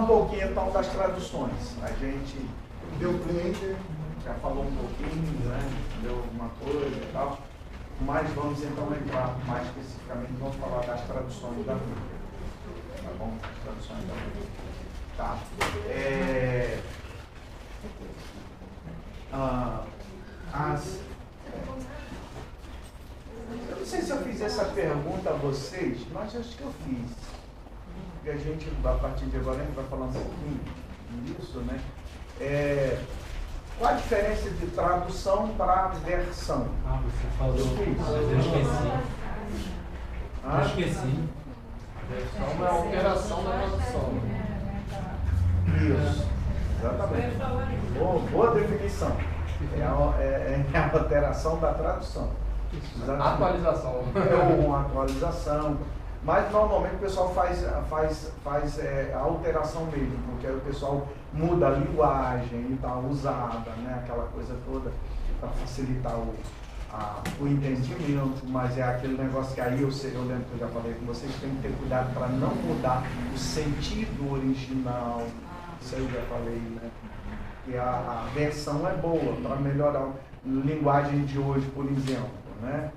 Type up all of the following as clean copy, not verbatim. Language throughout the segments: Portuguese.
pouquinho então das traduções. A gente deu play, já falou um pouquinho, né? Deu alguma coisa e tal. Mas vamos então entrar mais especificamente, vamos falar das traduções da Bíblia. Tá bom? As traduções da Bíblia. Tá. Eu não sei se eu fiz essa pergunta a vocês, mas acho que eu fiz. Porque a gente, a partir de agora, a gente vai falar um pouquinho disso, né? Qual a diferença de tradução para versão? Você falou. Eu esqueci. Eu esqueci. Versão é a alteração da tradução. Isso. Exatamente. Boa definição. É a alteração da tradução. Exatamente. Atualização. É uma atualização. Mas normalmente o pessoal faz a alteração mesmo, porque aí o pessoal muda a linguagem e tal, usada, né? Aquela coisa toda para facilitar o entendimento, mas é aquele negócio que aí eu lembro que eu já falei com vocês, tem que ter cuidado para não mudar o sentido original. Isso aí eu já falei, né? E a versão é boa para melhorar a linguagem de hoje, por exemplo, né?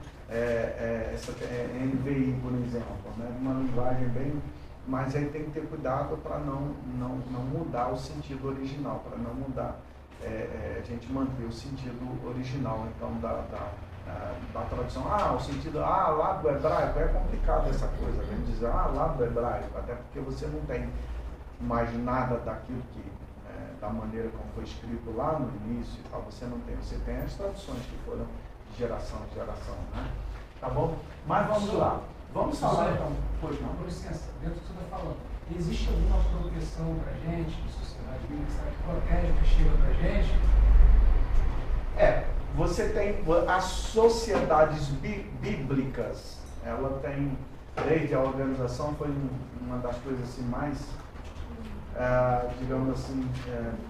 Essa NVI, por exemplo, né? Uma linguagem bem... Mas aí tem que ter cuidado para não mudar o sentido original, para não mudar, a gente manter o sentido original, então, da tradução. O sentido, lá do hebraico, é complicado essa coisa, a gente dizer, lá do hebraico, até porque você não tem mais nada daquilo que, da maneira como foi escrito lá no início e tal, você não tem, você tem as traduções que foram de geração em geração, né? Tá bom? Mas vamos lá. Vamos falar então. Pois não. Com licença, dentro do que você está falando, existe alguma proteção para a gente, de sociedade bíblica, será que protege o que chega para a gente? Você tem as sociedades bíblicas, ela tem, desde a organização, foi uma das coisas assim mais, digamos assim,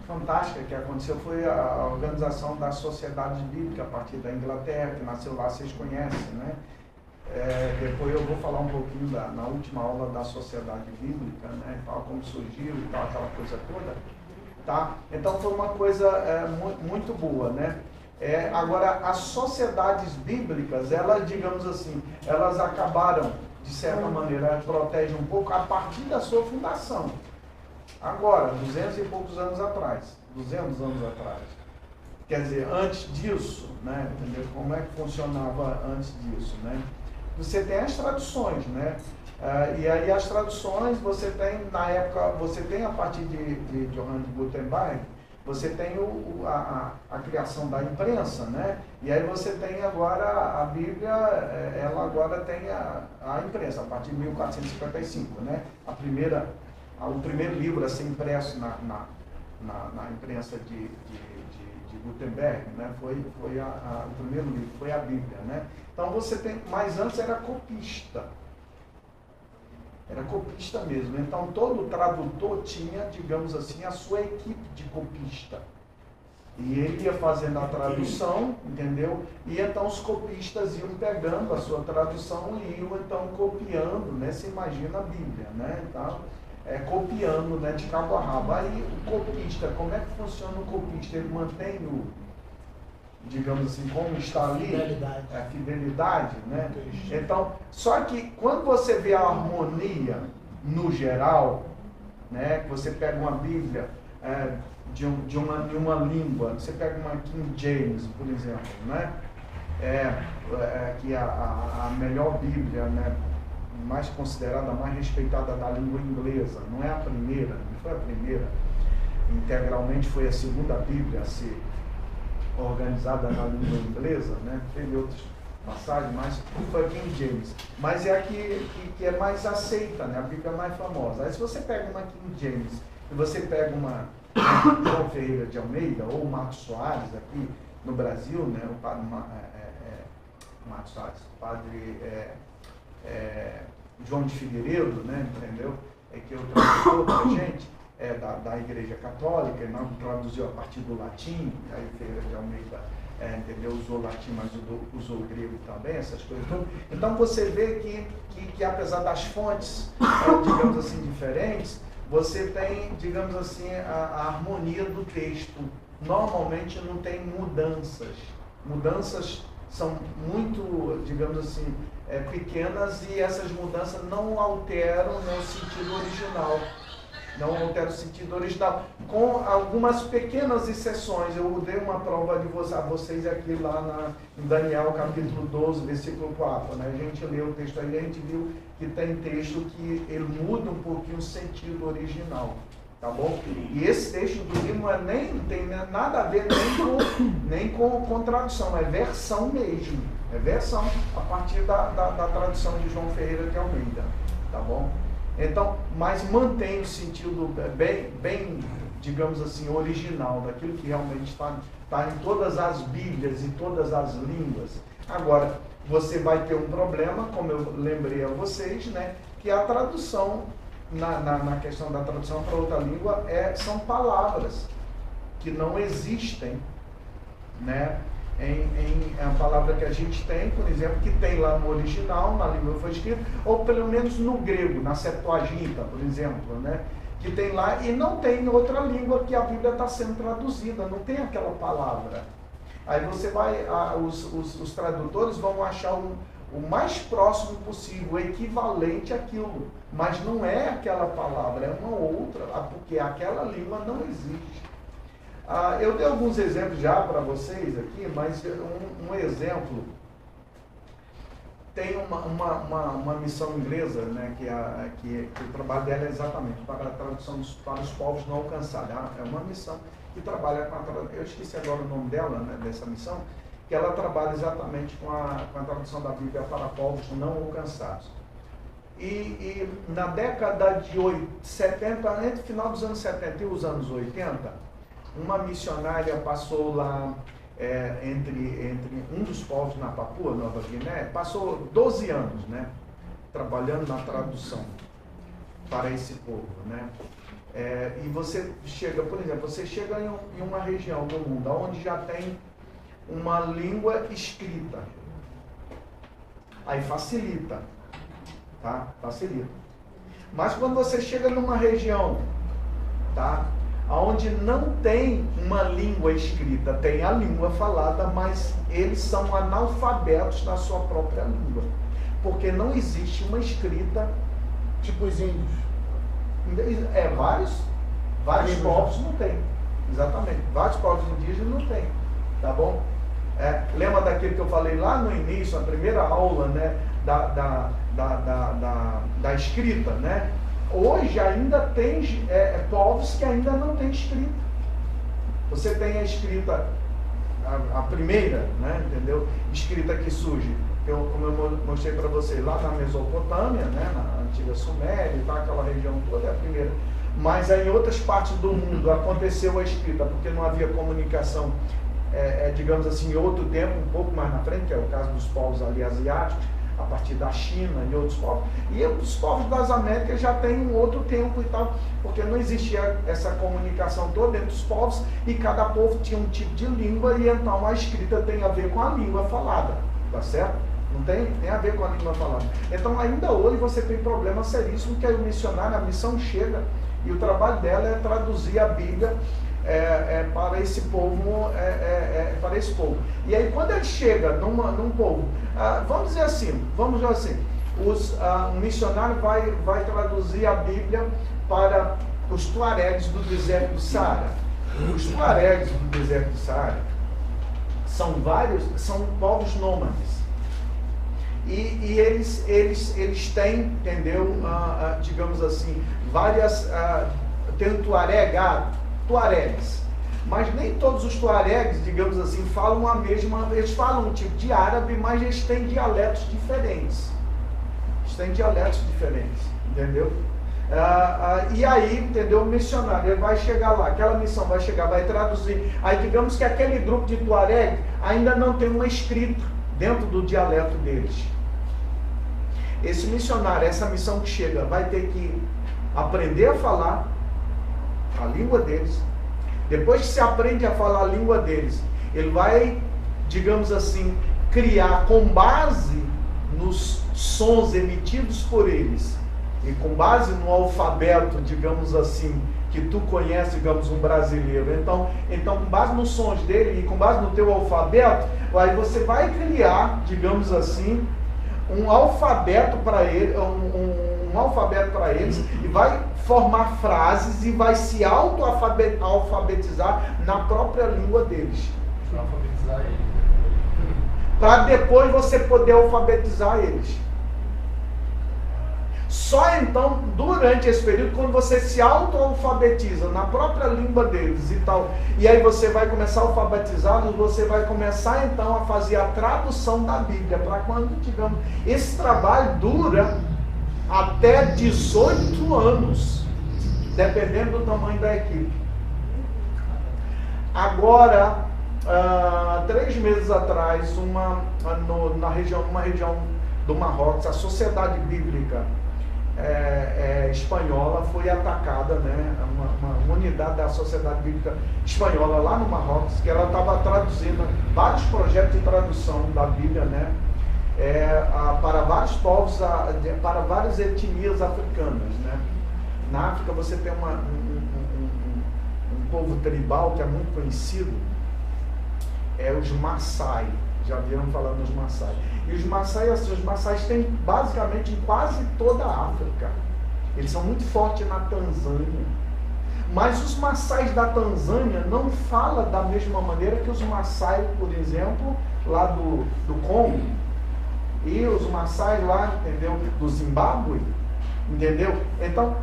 fantástica que aconteceu, foi a organização da sociedade bíblica a partir da Inglaterra, que nasceu lá, vocês conhecem, né? Depois eu vou falar um pouquinho na última aula da sociedade bíblica, né, e tal, como surgiu e tal, aquela coisa toda, tá? Então foi uma coisa muito boa, né? Agora, as sociedades bíblicas, elas, digamos assim, elas acabaram, de certa maneira, protegem um pouco a partir da sua fundação. Agora, 200 e poucos anos atrás, 200 anos atrás. Quer dizer, antes disso, né, entendeu? Como é que funcionava antes disso, né? Você tem as traduções, né? E aí as traduções, você tem, na época, você tem a partir de Johannes Gutenberg, você tem a criação da imprensa, né? E aí você tem agora a Bíblia, ela agora tem a imprensa, a partir de 1455, né? O primeiro livro a ser impresso na imprensa de Gutenberg, né? Foi o primeiro livro, foi a Bíblia, né? Então você tem, mas antes era copista mesmo. Então todo tradutor tinha, digamos assim, a sua equipe de copista. E ele ia fazendo a tradução, entendeu? E então os copistas iam pegando a sua tradução e iam então copiando, né? Você imagina a Bíblia, né? Então, copiando, né, de cabo a rabo. Aí o copista, como é que funciona o copista? Ele mantém digamos assim, como está ali, a fidelidade, né? Então, só que quando você vê a harmonia no geral, né, que você pega uma Bíblia de uma língua, você pega uma King James, por exemplo, né? Que é a melhor Bíblia, né? Mais considerada, mais respeitada da língua inglesa, não é a primeira, não foi a primeira, integralmente foi a segunda Bíblia a ser organizada na língua inglesa, né? Teve outras passagens, mas foi a King James. Mas é a que é mais aceita, né? A Bíblia é mais famosa. Aí se você pega uma King James e você pega uma João Ferreira de Almeida ou Marcos Soares aqui no Brasil, né? O padre Marcos Soares, o padre João de Figueiredo, né? Entendeu? Que eu tradutor para a gente. Da Igreja Católica, não traduziu a partir do latim, aí Ferreira de Almeida entendeu? Usou o latim, mas usou o grego também, essas coisas todas. Então você vê que apesar das fontes, digamos assim, diferentes, você tem, digamos assim, a harmonia do texto. Normalmente não tem mudanças. Mudanças são muito, digamos assim, pequenas, e essas mudanças não alteram o sentido original. Não altera o sentido original, com algumas pequenas exceções. Eu dei uma prova a vocês aqui lá em Daniel, capítulo 12, versículo 4. Né? A gente leu o texto aí, a gente viu que tem texto que ele muda um pouquinho o sentido original. Tá bom? E esse texto, inclusive, não tem nada a ver nem com tradução, é versão mesmo. É versão a partir da tradução de João Ferreira de Almeida. Tá bom? Então, mas mantém o sentido bem, digamos assim, original, daquilo que realmente está em todas as Bíblias, em todas as línguas. Agora, você vai ter um problema, como eu lembrei a vocês, né, que a tradução, na questão da tradução para outra língua, são palavras que não existem, né? A palavra que a gente tem, por exemplo, que tem lá no original, na língua que foi escrita, ou pelo menos no grego, na Septuaginta, por exemplo, né? Que tem lá, e não tem em outra língua que a Bíblia está sendo traduzida, não tem aquela palavra. Aí você vai, os tradutores vão achar o mais próximo possível, o equivalente àquilo, mas não é aquela palavra, é uma outra, porque aquela língua não existe. Eu dei alguns exemplos já para vocês aqui, mas um exemplo, tem uma missão inglesa, né, que o trabalho dela é exatamente para a tradução para os povos não alcançados. É uma missão que trabalha com eu esqueci agora o nome dela, né, dessa missão, que ela trabalha exatamente com a tradução da Bíblia para povos não alcançados. E na década de 70, entre o final dos anos 70 e os anos 80, uma missionária passou lá entre um dos povos na Papua Nova Guiné, passou 12 anos, né, trabalhando na tradução para esse povo, né? E você chega, por exemplo, você chega em uma região do mundo onde já tem uma língua escrita, aí facilita, tá? Facilita. Mas quando você chega numa região, tá, onde não tem uma língua escrita, tem a língua falada, mas eles são analfabetos na sua própria língua, porque não existe uma escrita. Tipo os índios. Vários povos não tem, exatamente, vários povos indígenas não tem, tá bom? Lembra daquilo que eu falei lá no início, a primeira aula, né, da escrita, né? Hoje ainda tem povos que ainda não têm escrita. Você tem a escrita, a primeira, né, entendeu? Escrita que surge, como eu mostrei para vocês, lá na Mesopotâmia, né, na antiga Suméria, tá, aquela região toda é a primeira. Mas aí em outras partes do mundo aconteceu a escrita, porque não havia comunicação, digamos assim, em outro tempo, um pouco mais na frente, que é o caso dos povos ali asiáticos, a partir da China e outros povos. E os povos das Américas já têm um outro tempo e tal, porque não existia essa comunicação toda entre os povos, e cada povo tinha um tipo de língua, e então a escrita tem a ver com a língua falada, tá certo? Não tem a ver com a língua falada. Então ainda hoje você tem problema seríssimo, que é o missionário, a missão chega, e o trabalho dela é traduzir a Bíblia para esse povo, para esse povo. E aí quando ele chega num povo, vamos dizer assim, o missionário vai traduzir a Bíblia para os tuaregs do deserto do Saara. Os tuaregs do deserto do Saara são povos nômades. E eles têm, entendeu, digamos assim, tem o tuaregs, mas nem todos os tuaregs, digamos assim, falam a mesma, eles falam um tipo de árabe, mas eles têm dialetos diferentes. Entendeu? E aí, entendeu, o missionário, ele vai chegar lá, aquela missão vai chegar, vai traduzir, aí digamos que aquele grupo de tuareg ainda não tem uma escrita dentro do dialeto deles. Esse missionário, essa missão que chega, vai ter que aprender a falar a língua deles. Depois que se aprende a falar a língua deles, ele vai, digamos assim, criar com base nos sons emitidos por eles, e com base no alfabeto, digamos assim, que tu conhece, digamos, um brasileiro. Então, com base nos sons dele e com base no teu alfabeto, aí você vai criar, digamos assim, um alfabeto para ele, um alfabeto para eles, e vai formar frases e vai se alfabetizar na própria língua deles. Alfabetizar ele. Para depois você poder alfabetizar eles. Só então, durante esse período, quando você se auto-alfabetiza na própria língua deles e tal, e aí você vai começar a alfabetizá-los, você vai começar então a fazer a tradução da Bíblia, para quando, digamos, esse trabalho dura até 18 anos, dependendo do tamanho da equipe. Agora, 3 meses atrás, numa região do Marrocos, a Sociedade Bíblica espanhola foi atacada, né? Uma unidade da Sociedade Bíblica Espanhola lá no Marrocos, que ela estava traduzindo vários projetos de tradução da Bíblia, né? Para vários povos, para várias etnias africanas, né? Na África você tem um povo tribal que é muito conhecido, os Maasai. Já viram falar nos Maasai. E os Maasais têm basicamente em quase toda a África. Eles são muito fortes na Tanzânia. Mas os Maasais da Tanzânia não falam da mesma maneira que os Maasai, por exemplo, lá do Congo. E os Maasai lá, entendeu? Do Zimbábue, entendeu? Então,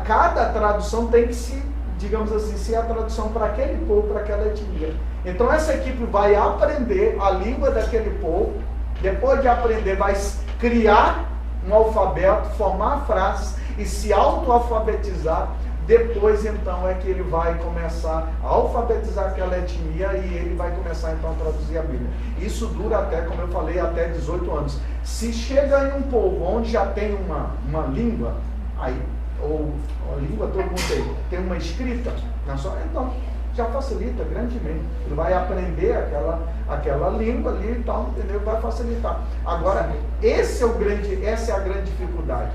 cada tradução tem que se, digamos assim, ser a tradução para aquele povo, para aquela etnia. Então essa equipe vai aprender a língua daquele povo, depois de aprender vai criar um alfabeto, formar frases e se auto-alfabetizar. Depois então é que ele vai começar a alfabetizar aquela etnia e ele vai começar então a traduzir a Bíblia. Isso dura até, como eu falei, até 18 anos. Se chega em um povo onde já tem uma língua, aí, ou a língua todo mundo tem uma escrita, então já facilita grandemente. Ele vai aprender aquela língua ali e tal, entendeu? Vai facilitar. Agora, essa é a grande dificuldade.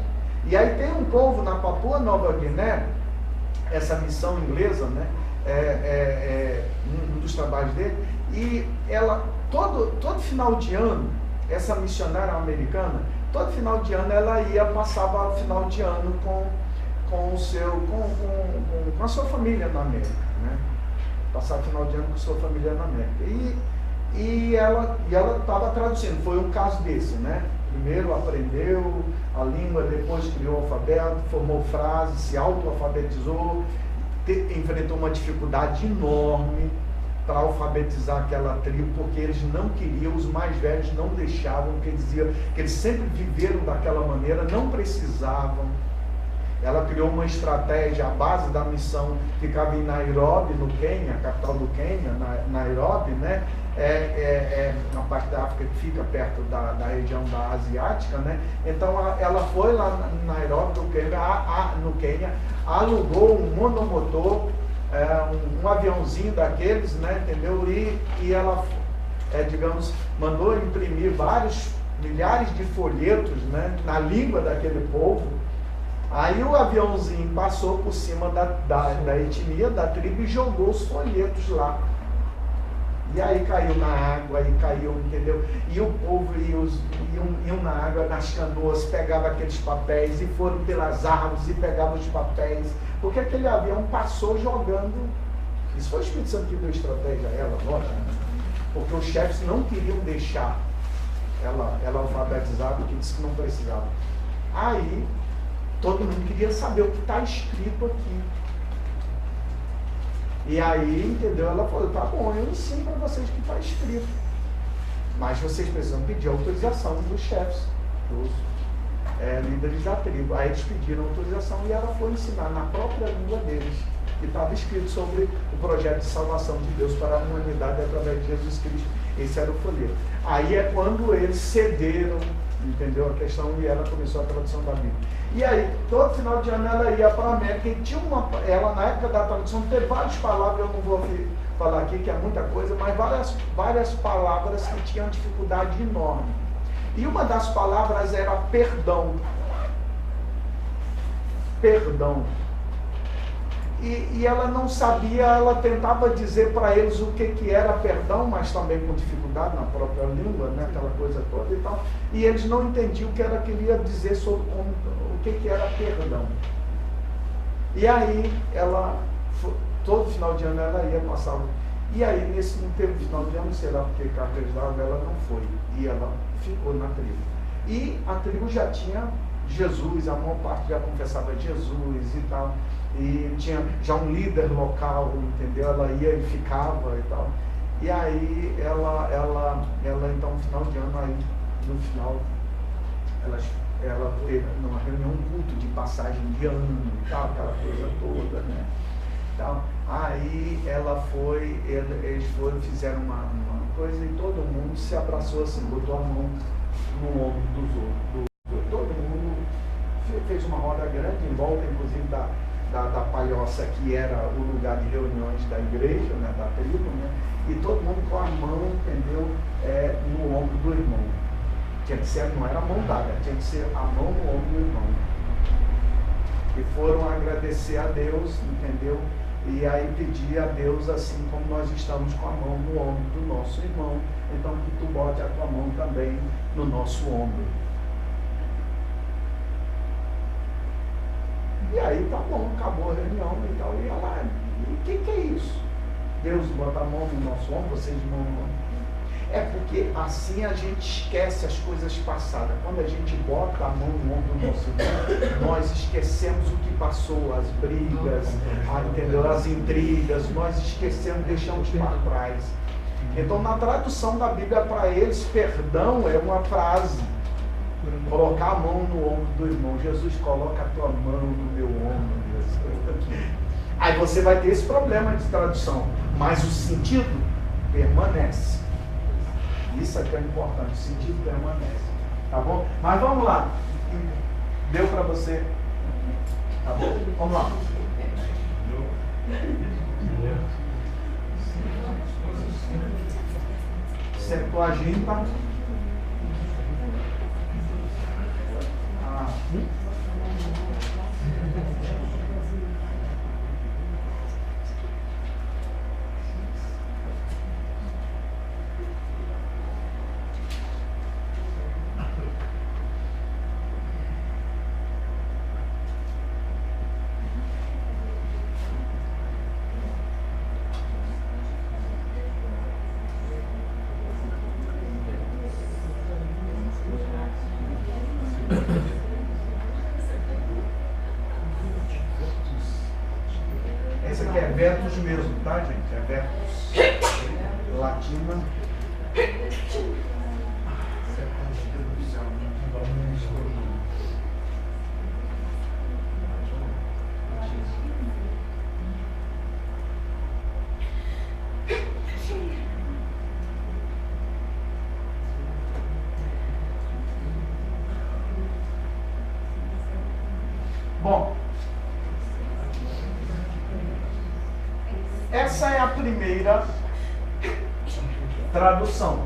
E aí tem um povo na Papua Nova Guiné, essa missão inglesa, né? Um dos trabalhos dele, e ela, todo final de ano, essa missionária americana, todo final de ano ela passava o final de ano com a sua família na América, né? Passar o final de ano com a sua família na América. E ela estava traduzindo, foi um caso desse, né? Primeiro aprendeu a língua, depois criou o alfabeto, formou frases, se auto-alfabetizou, enfrentou uma dificuldade enorme para alfabetizar aquela tribo, porque eles não queriam, os mais velhos não deixavam, porque eles diziam que eles sempre viveram daquela maneira, não precisavam. Ela criou uma estratégia, a base da missão ficava em Nairobi, no Quênia, a capital do Quênia, Nairobi, né? Na parte da África que fica perto da região da Asiática, né? Então ela foi lá em Nairobi, no Quênia, alugou um monomotor, um aviãozinho daqueles, né? Entendeu? E ela, digamos, mandou imprimir milhares de folhetos, né? Na língua daquele povo. Aí o aviãozinho passou por cima da etnia, da tribo, e jogou os folhetos lá. E aí caiu na água, e caiu, entendeu? E o povo iam na água, nas canoas, pegavam aqueles papéis, e foram pelas árvores e pegavam os papéis, porque aquele avião passou jogando. Isso foi o Espírito Santo que deu estratégia a ela, lógico, né? Porque os chefes não queriam deixar ela alfabetizada, porque disse que não precisava. Aí todo mundo queria saber o que está escrito aqui. E aí, entendeu? Ela falou, tá bom, eu ensino para vocês o que está escrito. Mas vocês precisam pedir autorização dos chefes, dos líderes da tribo. Aí eles pediram autorização e ela foi ensinar na própria língua deles, que estava escrito sobre o projeto de salvação de Deus para a humanidade através de Jesus Cristo. Esse era o folheto. Aí é quando eles cederam, entendeu? A questão, e ela começou a tradução da Bíblia. E aí, todo final de ano ela ia para a América, e tinha ela na época da tradução teve várias palavras, eu não vou falar aqui que é muita coisa, mas várias palavras que tinham dificuldade enorme. E uma das palavras era perdão. perdão. E ela não sabia, ela tentava dizer para eles o que era perdão, mas também com dificuldade na própria língua, né, aquela coisa toda e tal. E eles não entendiam o que ela queria dizer sobre o que era perdão. E aí, ela, todo final de ano ela ia passar. E aí, nesse não teve final de ano, sei lá porque cargas d'água, ela não foi. E ela ficou na tribo. E a tribo já tinha Jesus, a maior parte já confessava Jesus e tal. E tinha já um líder local, entendeu? Ela ia e ficava e tal. E aí ela então, no final de ano, aí no final, ela teve numa reunião, um culto de passagem de ano e tal, aquela coisa toda, né? Então, aí ela foi, eles foram, fizeram uma coisa e todo mundo se abraçou assim, botou a mão no ombro dos outros. Todo mundo fez uma roda grande, em volta inclusive da palhoça, que era o lugar de reuniões da igreja, né, da tribo, né, e todo mundo com a mão, entendeu, no ombro do irmão. Tinha que ser, não era a mão dada, tinha que ser a mão no ombro do irmão. E foram agradecer a Deus, entendeu, e aí pedir a Deus, assim como nós estamos com a mão no ombro do nosso irmão, então que tu bote a tua mão também no nosso ombro. E aí tá bom, acabou a reunião e tal. E ela, o que é isso? Deus bota a mão no nosso ombro, vocês mão no ombro. É porque assim a gente esquece as coisas passadas. Quando a gente bota a mão no ombro do nosso irmão, nós esquecemos o que passou, as brigas, entendeu? As intrigas, nós esquecemos, deixamos para trás. Então, na tradução da Bíblia para eles, perdão é uma frase. Colocar a mão no ombro do irmão. Jesus, coloca a tua mão no meu ombro, Jesus. Aí você vai ter esse problema de tradução, mas o sentido permanece. Isso é que é importante, o sentido permanece. Tá bom? Mas vamos lá. Deu para você? Tá bom? Vamos lá. Septuaginta. Esse aqui é Vertus mesmo, tá, gente? É Vertus. Latina. Bom, essa é a primeira tradução.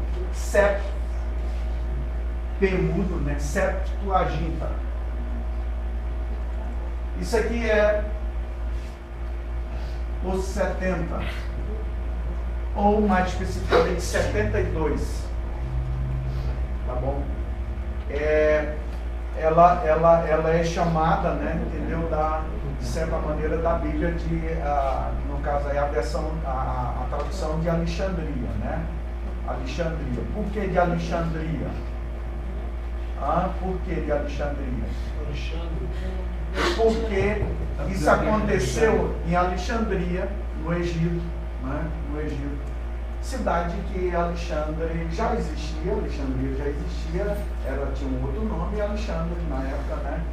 Pemudo, né? Septuaginta. Isso aqui é os 70, ou mais especificamente 72. Tá bom? Ela é chamada, né, entendeu, de certa maneira, da Bíblia no caso aí, a tradução de Alexandria, né? Alexandria. Por que de Alexandria? Por que de Alexandria? Porque isso aconteceu em Alexandria, no Egito, né? No Egito. Cidade que Alexandre já existia, Alexandria já existia, ela tinha um outro nome, Alexandre, na época, né,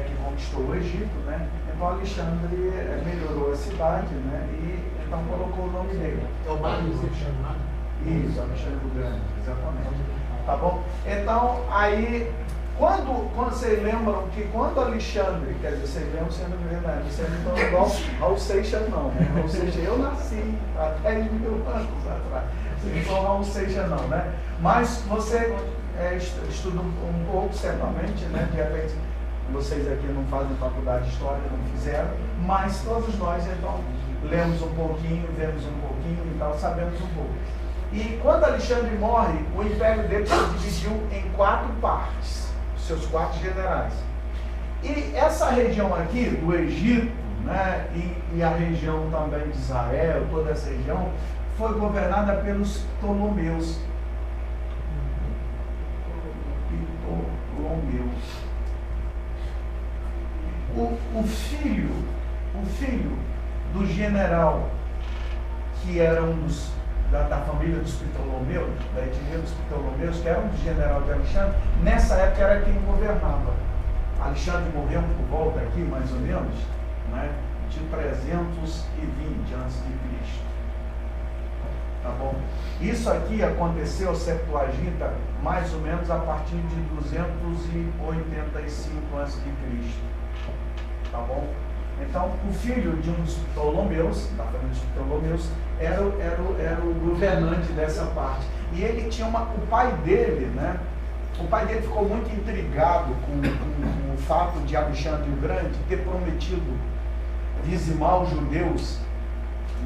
que conquistou o Egito, né? Então Alexandre melhorou a cidade, né? E então colocou o nome dele. É o bairro chamado? Isso, Alexandre o Grande, exatamente. Tá bom? Então, aí, quando vocês lembram que quando Alexandre, quer dizer, vocês lembram sendo verdade, vocês não estão igual Raul Seixas não, né? Raul Seixas, eu nasci há 10 mil anos atrás. Vocês não são Raul Seixas não, né? Mas você estuda um pouco, certamente, né? De repente, Vocês aqui não fazem faculdade de história, não fizeram, mas todos nós então lemos um pouquinho, vemos um pouquinho e tal, sabemos um pouco. E quando Alexandre morre, o império dele se dividiu em 4 partes, seus 4 generais. E essa região aqui, do Egito, né, e a região também de Israel, toda essa região, foi governada pelos Ptolomeus. O filho do general, que era da família dos Ptolomeus, da etnia dos Ptolomeus, que era um dos generais de Alexandre, nessa época era quem governava. Alexandre morreu por volta aqui, mais ou menos, né, de 320 a.C. Tá bom? Isso aqui aconteceu, Septuaginta, mais ou menos a partir de 285 a.C. Tá bom? Então, o filho de um dos Ptolomeus, da família dos Ptolomeus, era o governante dessa parte. E ele tinha o pai dele, né? O pai dele ficou muito intrigado com o fato de Alexandre o Grande ter prometido dizimar os judeus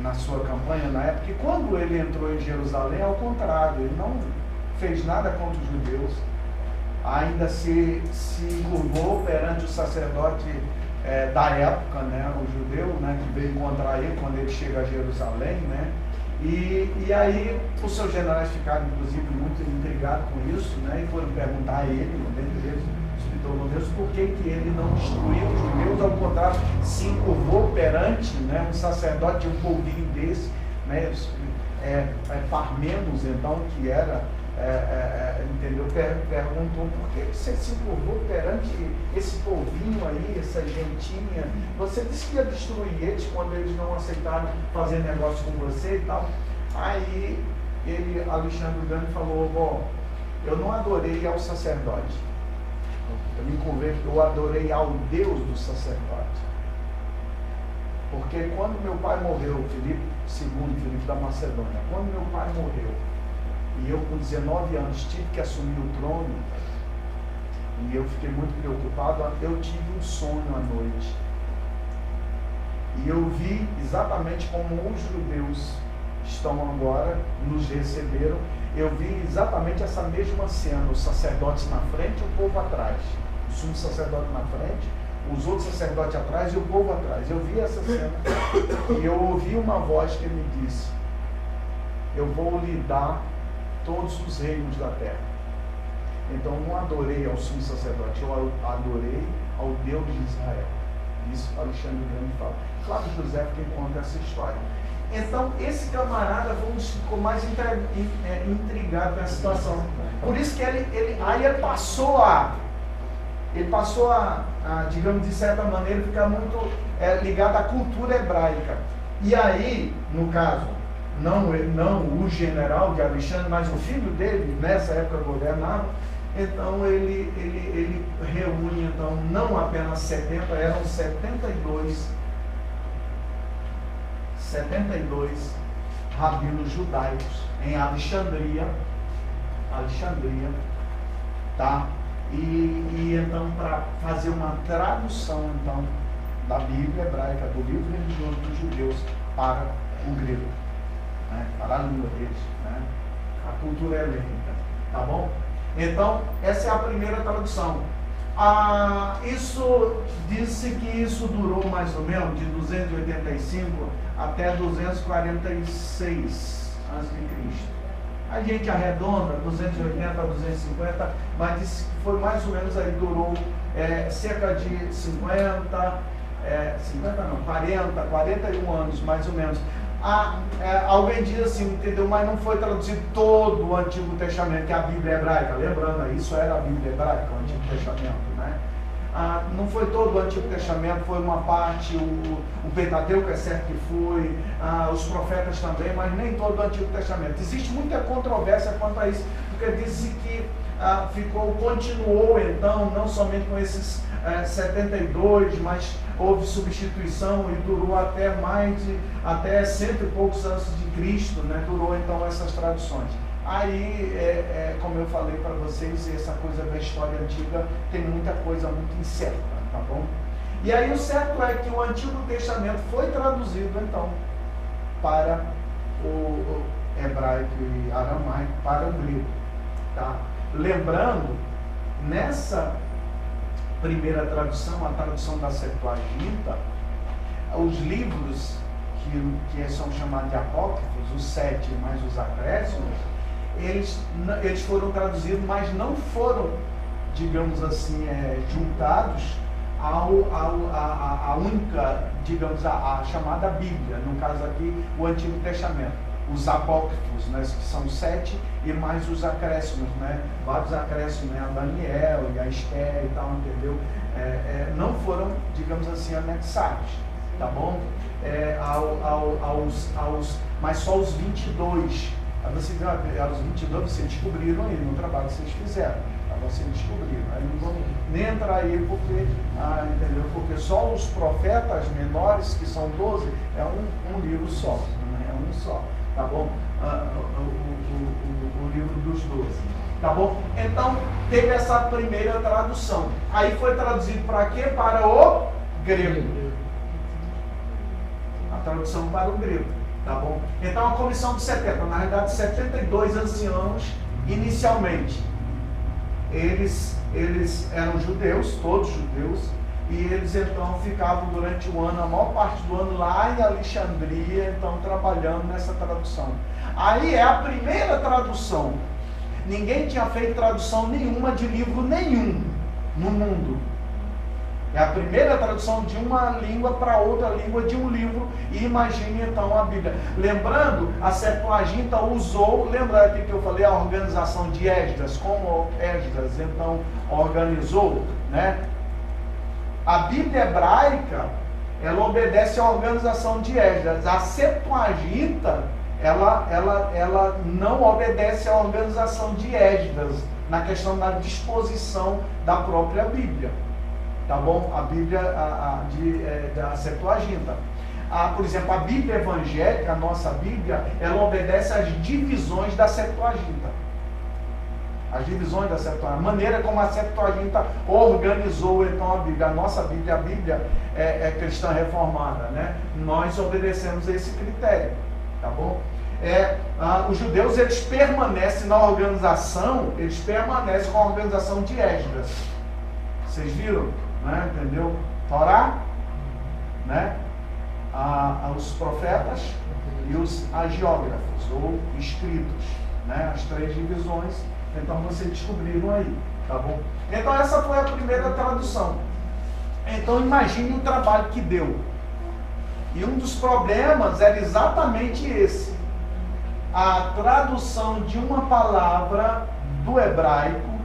na sua campanha na época, e quando ele entrou em Jerusalém, ao contrário, ele não fez nada contra os judeus, ainda se curvou perante o sacerdote da época, né, o judeu, né, que veio encontrar ele quando ele chega a Jerusalém, né, e aí os seus generais ficaram inclusive muito intrigados com isso, né, e foram perguntar a ele, dentre eles, Ptolomeus, por que ele não destruiu os judeus, ao contrário, se encurvou perante, né, um sacerdote de um povinho desse, né, Parmenos, então, que era, entendeu, perguntou por que você se encurvou perante esse povinho aí, essa gentinha, você disse que ia destruir eles quando eles não aceitaram fazer negócio com você e tal. Aí Alexandre o Grande falou, bom, eu não adorei ao sacerdote, eu me converto, eu adorei ao Deus do sacerdote. Porque quando meu pai morreu, Filipe da Macedônia, quando meu pai morreu, e eu com 19 anos tive que assumir o trono, e eu fiquei muito preocupado, eu tive um sonho à noite. E eu vi exatamente como os judeus estão agora, nos receberam, eu vi exatamente essa mesma cena, os sacerdotes na frente e o povo atrás. O sumo sacerdote na frente, os outros sacerdotes atrás e o povo atrás. Eu vi essa cena e eu ouvi uma voz que me disse, eu vou lhe dar todos os reinos da terra. Então não adorei ao sumo sacerdote, eu adorei ao Deus de Israel. Isso Alexandre o Grande fala. Flávio José que conta essa história. Então esse camarada ficou mais intrigado com a situação. Por isso que ele passou a, digamos, de certa maneira, ficar muito ligado à cultura hebraica. E aí, no caso, não o general de Alexandre, mas o filho dele, nessa época governava, então ele reúne, então, não apenas 70, eram 72 rabinos judaicos em Alexandria, tá? E então, para fazer uma tradução então da Bíblia hebraica, do livro religioso dos judeus para o grego, né? Para a língua deles, né? A cultura helênica, tá bom? Então, essa é a primeira tradução. Isso disse que isso durou mais ou menos de 285 até 246 a.C. A gente arredonda 280 a 250, mas disse que foi mais ou menos aí, durou cerca de 41 anos, mais ou menos. Alguém diz assim, entendeu? Mas não foi traduzido todo o Antigo Testamento, que é a Bíblia hebraica, lembrando, isso era a Bíblia hebraica, o Antigo Testamento, né? Não foi todo o Antigo Testamento, foi uma parte, o Pentateuco é certo que foi, os profetas também, mas nem todo o Antigo Testamento. Existe muita controvérsia quanto a isso, porque disse que continuou então, não somente com esses 72, mas houve substituição e durou até cento e poucos anos de Cristo, né? Durou então essas traduções. Aí, como eu falei para vocês, essa coisa da história antiga tem muita coisa muito incerta. tá bom? E aí o certo é que o Antigo Testamento foi traduzido então para o hebraico e aramaico, para o grego, tá? Lembrando, nessa primeira tradução, a tradução da Septuaginta, os livros que são chamados de apócrifos, os 7 mais os acréscimos, eles foram traduzidos, mas não foram, digamos assim, juntados a única, digamos, a chamada Bíblia, no caso aqui, o Antigo Testamento. Os apócrifos, né, que são 7, e mais os acréscimos, né, vários acréscimos, né, a Daniel e a Esther e tal, entendeu? Não foram, digamos assim, anexados, tá bom? Mas só os 22. Aí você viu, os 22 vocês descobriram aí no trabalho que vocês fizeram. Tá? Vocês descobriram. Aí não vamos nem entrar aí porque, entendeu? Porque só os profetas menores, que são 12, é um livro só. É um só. Tá bom? O livro dos 12. Tá bom? Então, teve essa primeira tradução. Aí foi traduzido para quê? Para o grego. A tradução para o grego. Tá bom? Então, a comissão de 70, na realidade, 72 anciãos, inicialmente, eles eram judeus, todos judeus, e eles então ficavam durante o ano, a maior parte do ano, lá em Alexandria, então trabalhando nessa tradução. Aí é a primeira tradução. Ninguém tinha feito tradução nenhuma de livro nenhum no mundo. É a primeira tradução de uma língua para outra língua de um livro. E imagine então a Bíblia. Lembrando, a Septuaginta usou, lembra aqui que eu falei, a organização de Esdras, como Esdras então organizou, né? A Bíblia hebraica, ela obedece à organização de Esdras. A Septuaginta, ela não obedece à organização de Esdras, na questão da disposição da própria Bíblia. Tá bom? A Bíblia da Septuaginta. Por exemplo, a Bíblia evangélica, a nossa Bíblia, ela obedece às divisões da Septuaginta. As divisões da Septuaginta. A maneira como a Septuaginta organizou então a Bíblia. A nossa Bíblia, a Bíblia é cristã reformada, né? Nós obedecemos a esse critério. Tá bom? Os judeus, eles permanecem na organização, eles permanecem com a organização de Esdras. Vocês viram? Né? Entendeu? Torá, né? Os profetas e os agiógrafos, ou escritos, né? As 3 divisões, então vocês descobriram aí, tá bom? Então essa foi a primeira tradução. Então imagine o trabalho que deu. E um dos problemas era exatamente esse: a tradução de uma palavra do hebraico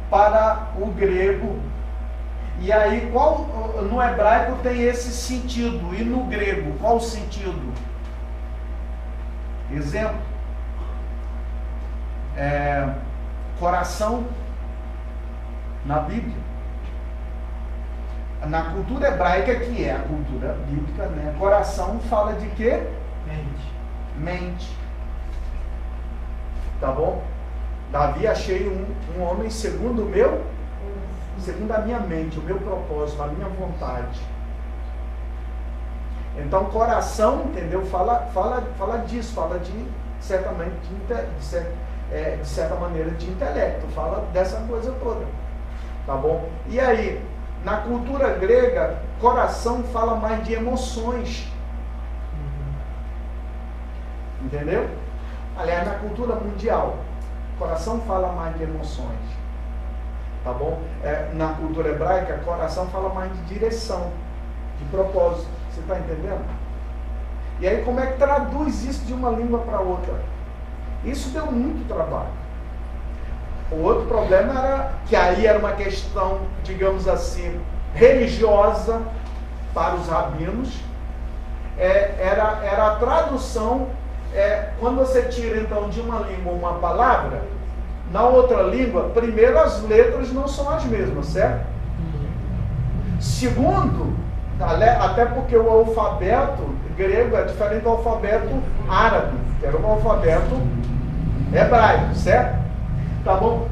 para o grego. E aí, no hebraico tem esse sentido, e no grego, qual o sentido? Exemplo, coração, na Bíblia. Na cultura hebraica, que é a cultura bíblica, né? Coração fala de quê? Mente. Tá bom? Davi, achei um homem segundo a minha mente, o meu propósito, a minha vontade. Então, coração, entendeu? Fala disso, fala certamente de certa maneira de intelecto, fala dessa coisa toda, tá bom? E aí, na cultura grega, coração fala mais de emoções, entendeu? Aliás, na cultura mundial, coração fala mais de emoções, tá bom? Na cultura hebraica, coração fala mais de direção, de propósito. Você está entendendo? E aí, como é que traduz isso de uma língua para outra? Isso deu muito trabalho. O outro problema era que aí era uma questão, digamos assim, religiosa para os rabinos. Era a tradução. Quando você tira então de uma língua uma palavra, na outra língua, primeiro as letras não são as mesmas, certo? Segundo, até porque o alfabeto grego é diferente do alfabeto árabe, que era um alfabeto hebraico, certo? Tá bom?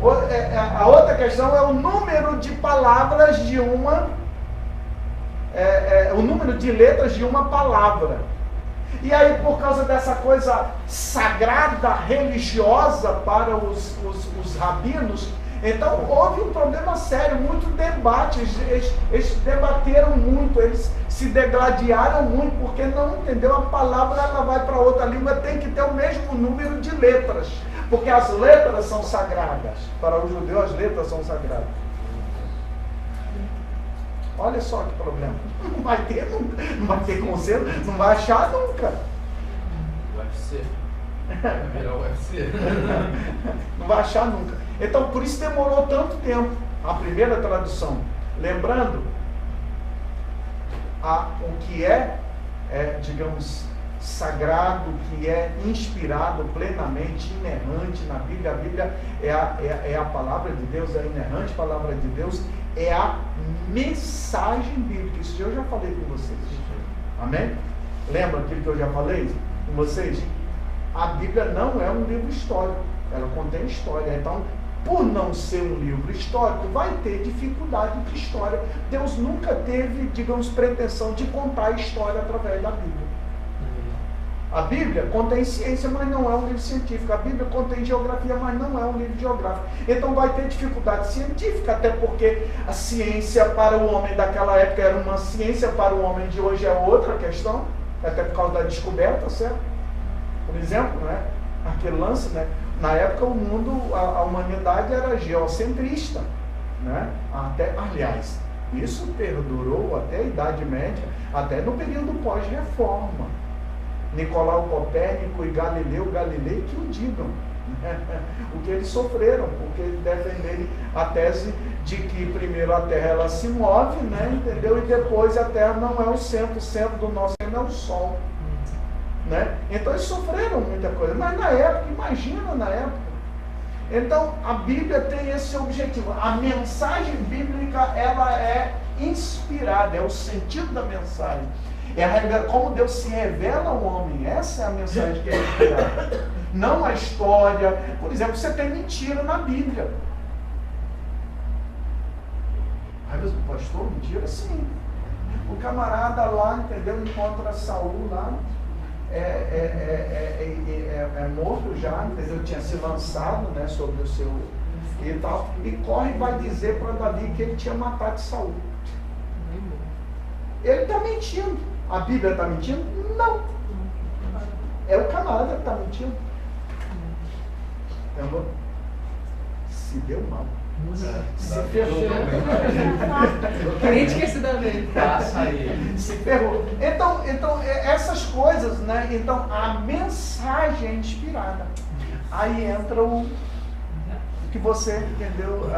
A outra questão é o número de palavras de uma o número de letras de uma palavra. E aí, por causa dessa coisa sagrada, religiosa para os rabinos, então houve um problema sério, muito debate, eles debateram muito, eles se degladiaram muito, porque não entendeu, a palavra ela vai para outra língua, tem que ter o mesmo número de letras, porque as letras são sagradas. Para o judeu as letras são sagradas. Olha só que problema. Não vai ter conselho, não vai achar nunca. UFC. Vai virar o UFC. Não vai achar nunca. Então, por isso demorou tanto tempo a primeira tradução. Lembrando, o que digamos, sagrado, que é inspirado plenamente, inerrante na Bíblia. A Bíblia é a palavra de Deus, é a inerrante palavra de Deus, é a mensagem bíblica. Isso eu já falei com vocês. Amém? Lembra aquilo que eu já falei com vocês? A Bíblia não é um livro histórico, ela contém história. Então, por não ser um livro histórico, vai ter dificuldade de história. Deus nunca teve, digamos, pretensão de contar a história através da Bíblia. A Bíblia contém ciência, mas não é um livro científico. A Bíblia contém geografia, mas não é um livro geográfico. Então vai ter dificuldade científica, até porque a ciência para o homem daquela época era uma ciência, para o homem de hoje é outra questão, até por causa da descoberta, certo? Por exemplo, né? Aquele lance, né? Na época o mundo, a humanidade era geocentrista, né? Aliás, isso perdurou até a Idade Média, até no período pós-reforma. Nicolau Copérnico e Galileu Galilei que o digam, né? O que eles sofreram, porque eles defenderem a tese de que primeiro a Terra ela se move, né? Entendeu? E depois a Terra não é o centro do nosso sistema é o Sol, né? Então eles sofreram muita coisa, mas na época, imagina na época. Então a Bíblia tem esse objetivo, a mensagem bíblica ela é inspirada, é o sentido da mensagem. É como Deus se revela ao homem. Essa é a mensagem que é inspirada. Não a história. Por exemplo, você tem mentira na Bíblia. Aí você, pastor, mentira? Sim. O camarada lá, entendeu? Encontra Saul lá. É morto já, entendeu? Tinha se lançado, né, sobre o seu e tal. E corre e vai dizer para Davi que ele tinha matado Saul. Ele está mentindo. A Bíblia está mentindo? Não. É o camarada que está mentindo. Entendeu? Se deu mal. Se ferrou. Crente que se dá bem. Passa aí. Se ferrou. Então, essas coisas, né? Então, a mensagem é inspirada. Aí entra o que você, entendeu,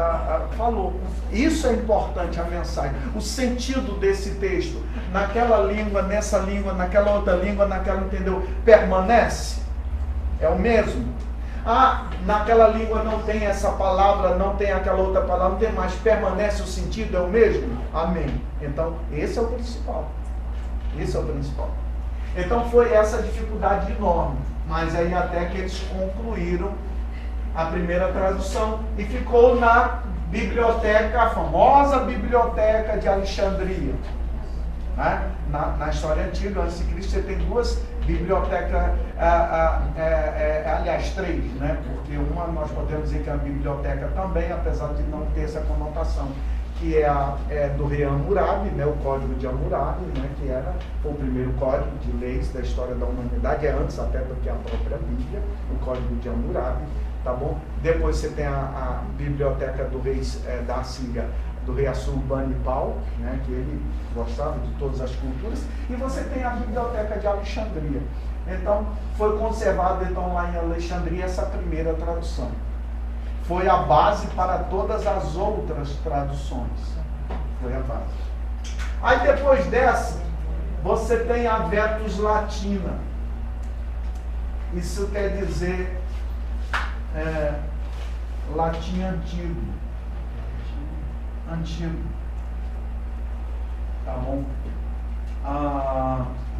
falou. Isso é importante, a mensagem. O sentido desse texto, naquela língua, nessa língua, naquela outra língua, naquela, entendeu? Permanece? É o mesmo? Naquela língua não tem essa palavra, não tem aquela outra palavra, não tem mais. Permanece o sentido? É o mesmo? Amém. Então, esse é o principal. Esse é o principal. Então, foi essa dificuldade enorme. Mas aí até que eles concluíram a primeira tradução e ficou na biblioteca, a famosa biblioteca de Alexandria. Né? Na história antiga, antes de Cristo, você tem duas bibliotecas, aliás, três, né? Porque uma nós podemos dizer que é a biblioteca também, apesar de não ter essa conotação, que é do rei Hammurabi, né? O Código de Hammurabi, né? Que foi o primeiro código de leis da história da humanidade, é antes até do que a própria Bíblia, o Código de Hammurabi. Tá bom? Depois você tem a biblioteca do rei da Assíria, do rei Assurbanipal, né, que ele gostava de todas as culturas, e você tem a biblioteca de Alexandria. Então, foi conservado então, lá em Alexandria essa primeira tradução. Foi a base para todas as outras traduções. Foi a base. Aí depois dessa, você tem a Vetus Latina. Isso quer dizer latim antigo. Tá bom?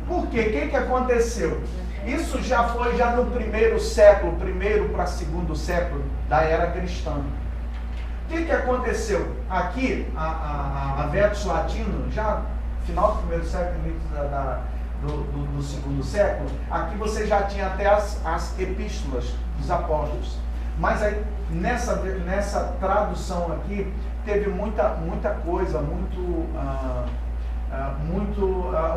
Por quê? O que aconteceu? Isso já foi no primeiro século, primeiro para segundo século da era cristã. O que aconteceu? Aqui, a Vetus Latino já final do primeiro século, início do segundo século, aqui você já tinha até as epístolas dos apóstolos. Mas aí, nessa tradução aqui, teve muita coisa,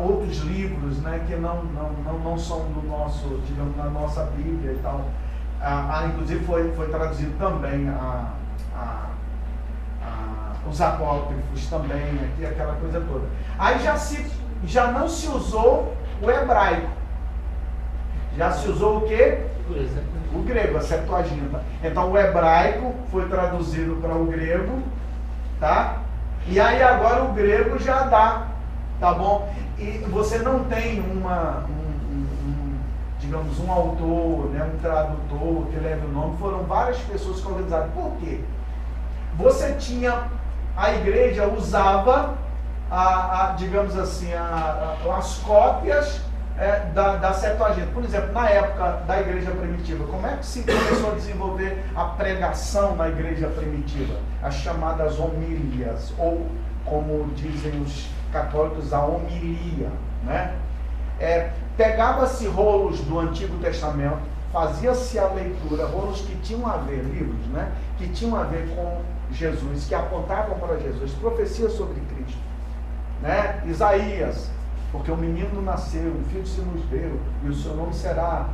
outros livros, né, que não são do nosso, digamos, na nossa Bíblia e tal. Inclusive foi traduzido também os apócrifos também, aqui, aquela coisa toda. Aí já não se usou o hebraico. Já se usou o quê? O grego, a Septuaginta. Então o hebraico foi traduzido para o grego, tá? E aí agora o grego já dá, tá bom? E você não tem digamos, um autor, né, um tradutor que leve o nome. Foram várias pessoas que organizaram. Por quê? Você tinha, a igreja usava, digamos assim, as cópias da Septuaginta. Por exemplo, na época da igreja primitiva, como é que se começou a desenvolver a pregação na igreja primitiva? As chamadas homílias, ou como dizem os católicos, a homilia, né? Pegava-se rolos do Antigo Testamento, fazia-se a leitura, rolos que tinham a ver, livros, né? Que tinham a ver com Jesus, que apontavam para Jesus, profecias sobre Cristo, né? Isaías, porque um menino nasceu, um filho se nos deu, e o seu nome será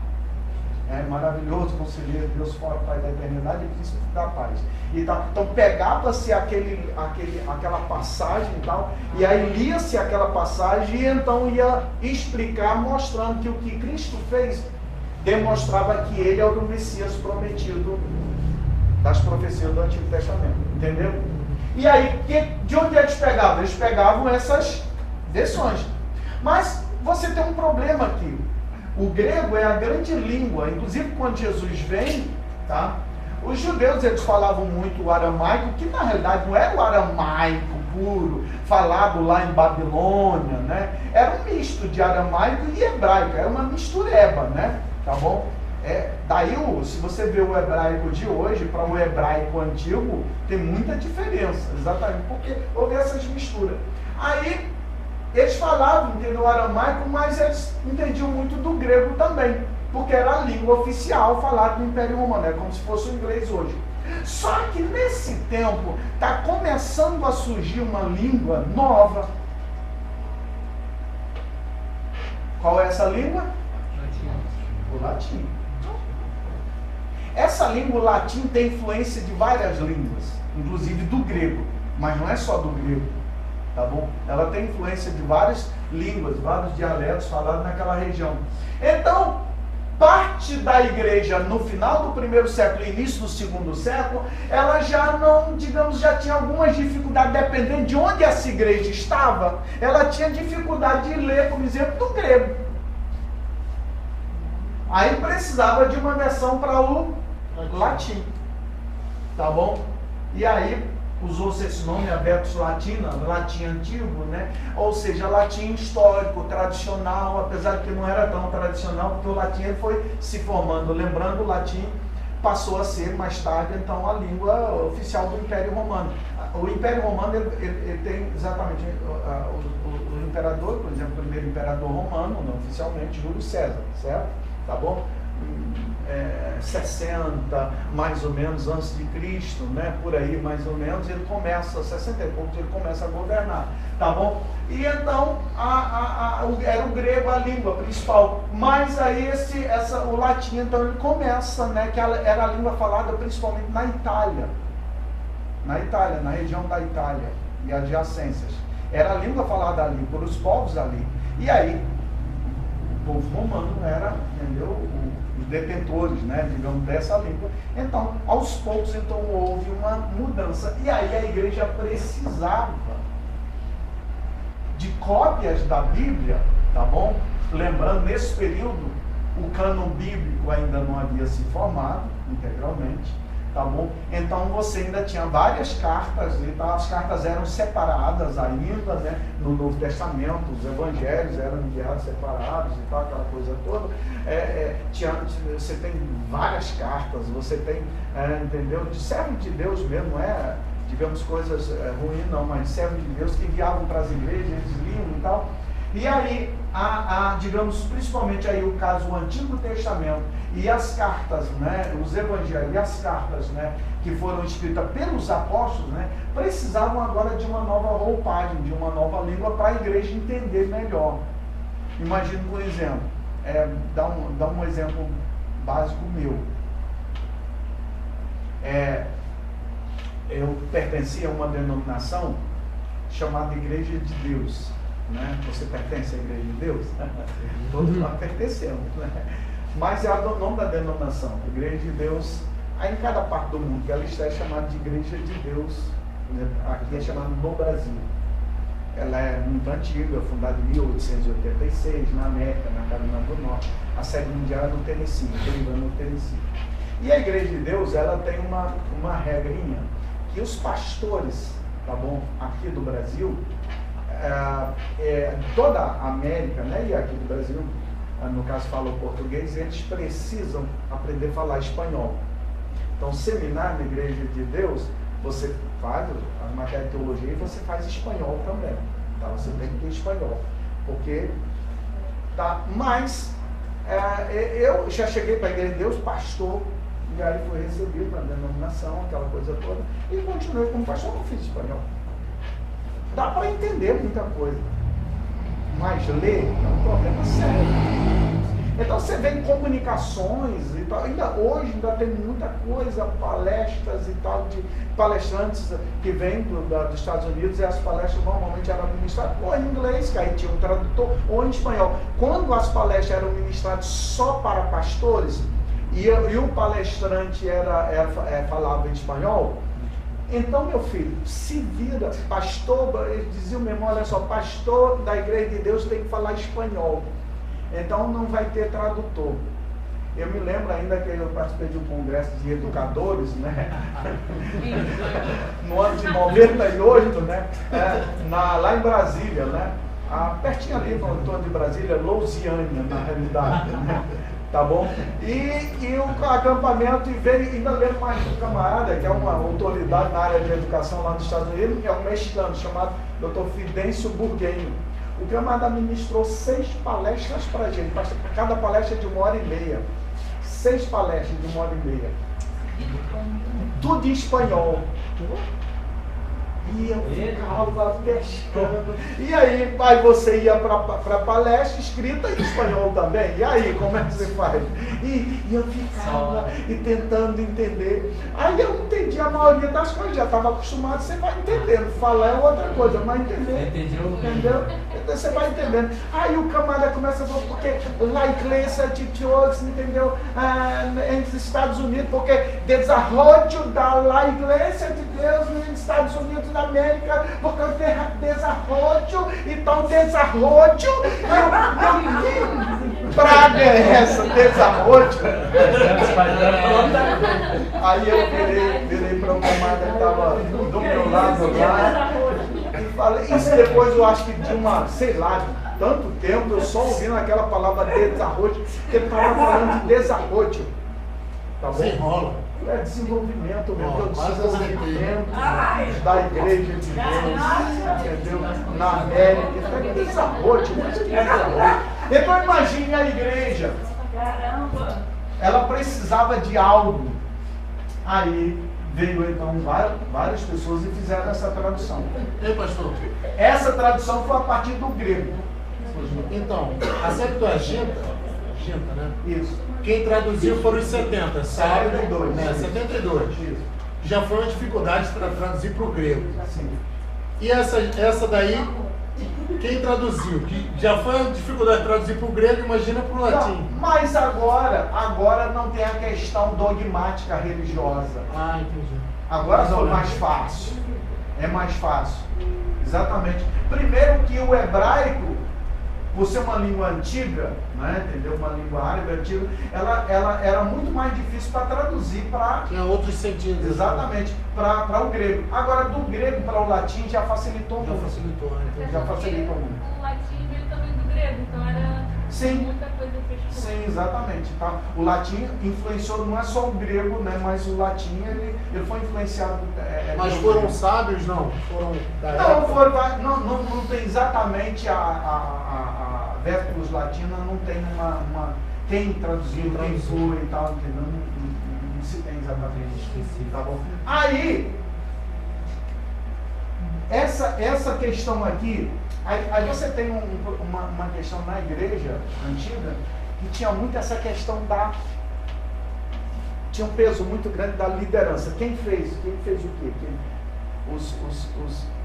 maravilhoso, conselheiro, Deus forte, Pai da eternidade e príncipe da paz. Então pegava-se aquela passagem e tal, e aí lia-se aquela passagem e então ia explicar, mostrando que o que Cristo fez demonstrava que ele é o Messias prometido das profecias do Antigo Testamento, entendeu? E aí, de onde eles pegavam? Eles pegavam essas versões. Mas você tem um problema aqui. O grego é a grande língua. Inclusive, quando Jesus vem, tá? Os judeus, eles falavam muito o aramaico, que na realidade não era o aramaico puro, falado lá em Babilônia, né? Era um misto de aramaico e hebraico. Era uma mistureba, né? Tá bom? Daí, se você vê o hebraico de hoje para o hebraico antigo, tem muita diferença, exatamente, porque houve essas misturas. Aí, eles falavam, entendeu, o aramaico, mas eles entendiam muito do grego também, porque era a língua oficial falada no Império Romano, é como se fosse o inglês hoje. Só que nesse tempo, está começando a surgir uma língua nova. Qual é essa língua? O latim. Essa língua, o latim, tem influência de várias línguas, inclusive do grego, mas não é só do grego, tá bom? Ela tem influência de várias línguas, vários dialetos falados naquela região. Então, parte da igreja no final do primeiro século e início do segundo século, ela já não, digamos, já tinha algumas dificuldades, dependendo de onde essa igreja estava, ela tinha dificuldade de ler, por exemplo, do grego. Aí precisava de uma versão para o latim, tá bom? E aí usou-se esse nome, Vertus Latina, latim antigo, né? Ou seja, latim histórico, tradicional, apesar de que não era tão tradicional, porque o latim ele foi se formando. Lembrando, o latim passou a ser, mais tarde, então, a língua oficial do Império Romano. O Império Romano, ele tem exatamente o imperador, por exemplo, o primeiro imperador romano, não oficialmente, Júlio César, certo? Tá bom? 60 mais ou menos antes de Cristo, né? Por aí mais ou menos, ele começa, 60 e poucos, ele começa a governar, tá bom? E então era o grego a língua principal, mas aí o latim, então ele começa, né? Que era a língua falada principalmente na Itália, na região da Itália e adjacências, era a língua falada ali, por os povos ali, e aí o povo romano era, entendeu? Os detentores, né, digamos, dessa língua. Então, aos poucos, então, houve uma mudança. E aí a igreja precisava de cópias da Bíblia, tá bom? Lembrando, nesse período, o cânon bíblico ainda não havia se formado integralmente, tá bom? Então você ainda tinha várias cartas, então as cartas eram separadas ainda, né? No Novo Testamento, os evangelhos eram enviados separados e tal, aquela coisa toda. Você tem várias cartas, você tem, entendeu? De servo de Deus mesmo, digamos, coisas ruins não, mas servos de Deus que enviavam para as igrejas, eles liam e tal. E aí, digamos, principalmente aí o caso do Antigo Testamento e as cartas, né, os evangelhos e as cartas, né, que foram escritas pelos apóstolos, né, precisavam agora de uma nova roupagem, de uma nova língua para a igreja entender melhor. Imagina, por exemplo, dá um exemplo básico meu. Eu pertencia a uma denominação chamada Igreja de Deus. Né? Você pertence à Igreja de Deus? Todos nós pertencemos. Né? Mas é o nome da denominação. Igreja de Deus, aí em cada parte do mundo que ela está é chamada de Igreja de Deus. Né? Aqui é chamada no Brasil. Ela é muito antiga, fundada em 1886, na América, na Carolina do Norte. A sede mundial é no Tennessee, no Tennessee. E a Igreja de Deus, ela tem uma regrinha, que os pastores, tá bom, aqui do Brasil, toda a América, né, e aqui do Brasil, no caso falam português, eles precisam aprender a falar espanhol. Então, seminário na Igreja de Deus, você faz a matéria de teologia e você faz espanhol também. Tá? Você tem que ter espanhol. Porque, tá? Mas, eu já cheguei para a Igreja de Deus, pastor, e aí fui recebido na denominação, aquela coisa toda, e continuei como pastor, não fiz espanhol. Dá para entender muita coisa, mas ler é um problema sério. Então você vê em comunicações e tal, hoje ainda tem muita coisa, palestras e tal, de palestrantes que vêm dos Estados Unidos, e as palestras normalmente eram ministradas ou em inglês, que aí tinha um tradutor, ou em espanhol. Quando as palestras eram ministradas só para pastores, e o palestrante falava em espanhol, então, meu filho, se vira, pastor, ele dizia mesmo, olha só, pastor da Igreja de Deus tem que falar espanhol. Então não vai ter tradutor. Eu me lembro ainda que eu participei de um congresso de educadores, né? No ano de 98, né? Lá em Brasília, né? Pertinho ali, no torno de Brasília, Louisiana, na realidade, né? Tá bom? E o acampamento, e veio, ainda lembro mais um camarada, que é uma autoridade na área de educação lá nos Estados Unidos, que é um mexicano, chamado Dr. Fidêncio Burguenho. O camarada ministrou 6 palestras para a gente, cada palestra de 1h30. 6 palestras de 1h30. Tudo em espanhol. E eu ficava pescando. E aí você ia para a palestra escrita em espanhol também. E aí, como é que você faz? E eu ficava tentando entender. Aí eu entendi a maioria das coisas, já estava acostumado, você vai entendendo. Falar é outra coisa, mas entender. Entendeu? Você vai entendendo. Aí o camarada começa a falar, porque lá igreja de Deus, entendeu? Nos Estados Unidos, porque desenvolvimento da igreja de Deus nos Estados Unidos da América, porque o desenvolvimento, então desenvolvimento, que praga é essa, desenvolvimento? Aí eu virei para o camarada que estava do meu lado lá, e falei, isso depois eu acho que de tanto tempo, eu só ouvindo aquela palavra desenvolvimento, que ele estava falando de desenvolvimento. Tá bom? Sem rola. É desenvolvimento mesmo, desenvolvimento da Igreja de Deus, entendeu? Na América, é desenvolvimento. Então imagine a igreja. Ela precisava de algo. Aí veio então várias pessoas e fizeram essa tradução. Ei, pastor? Essa tradução foi a partir do grego. Então, a Septuaginta, né? Isso. Quem traduziu foram os 70, sabe? 72. Né? 72. Isso. Já foi uma dificuldade para traduzir para o grego. Sim. E essa daí, quem traduziu? Que já foi uma dificuldade de traduzir para o grego, imagina para o latim. Não, mas agora não tem a questão dogmática religiosa. Ah, entendi. Agora foi mais fácil. É mais fácil. Exatamente. Primeiro que o hebraico, por ser uma língua antiga, né, entendeu? Uma língua árabe antiga, ela era muito mais difícil para traduzir para... Tinha outros sentidos. Exatamente, para o grego. Agora, do grego para o latim já facilitou Já muito. facilitou, né? Já facilitou muito. O latim veio também do grego, então era Sim. muita coisa que Sim, exatamente. Tá? O latim influenciou, não é só o grego, né, mas o latim ele foi influenciado. Mas foram sábios, não? Foram da Não, época? não tem exatamente a Vérculos Latina, não tem quem traduziu, quem foi e tal, entendeu? Não se tem exatamente. Tá bom? Aí, essa questão aqui, aí você tem uma questão na igreja antiga que tinha muito essa questão tinha um peso muito grande da liderança. Quem fez o quê?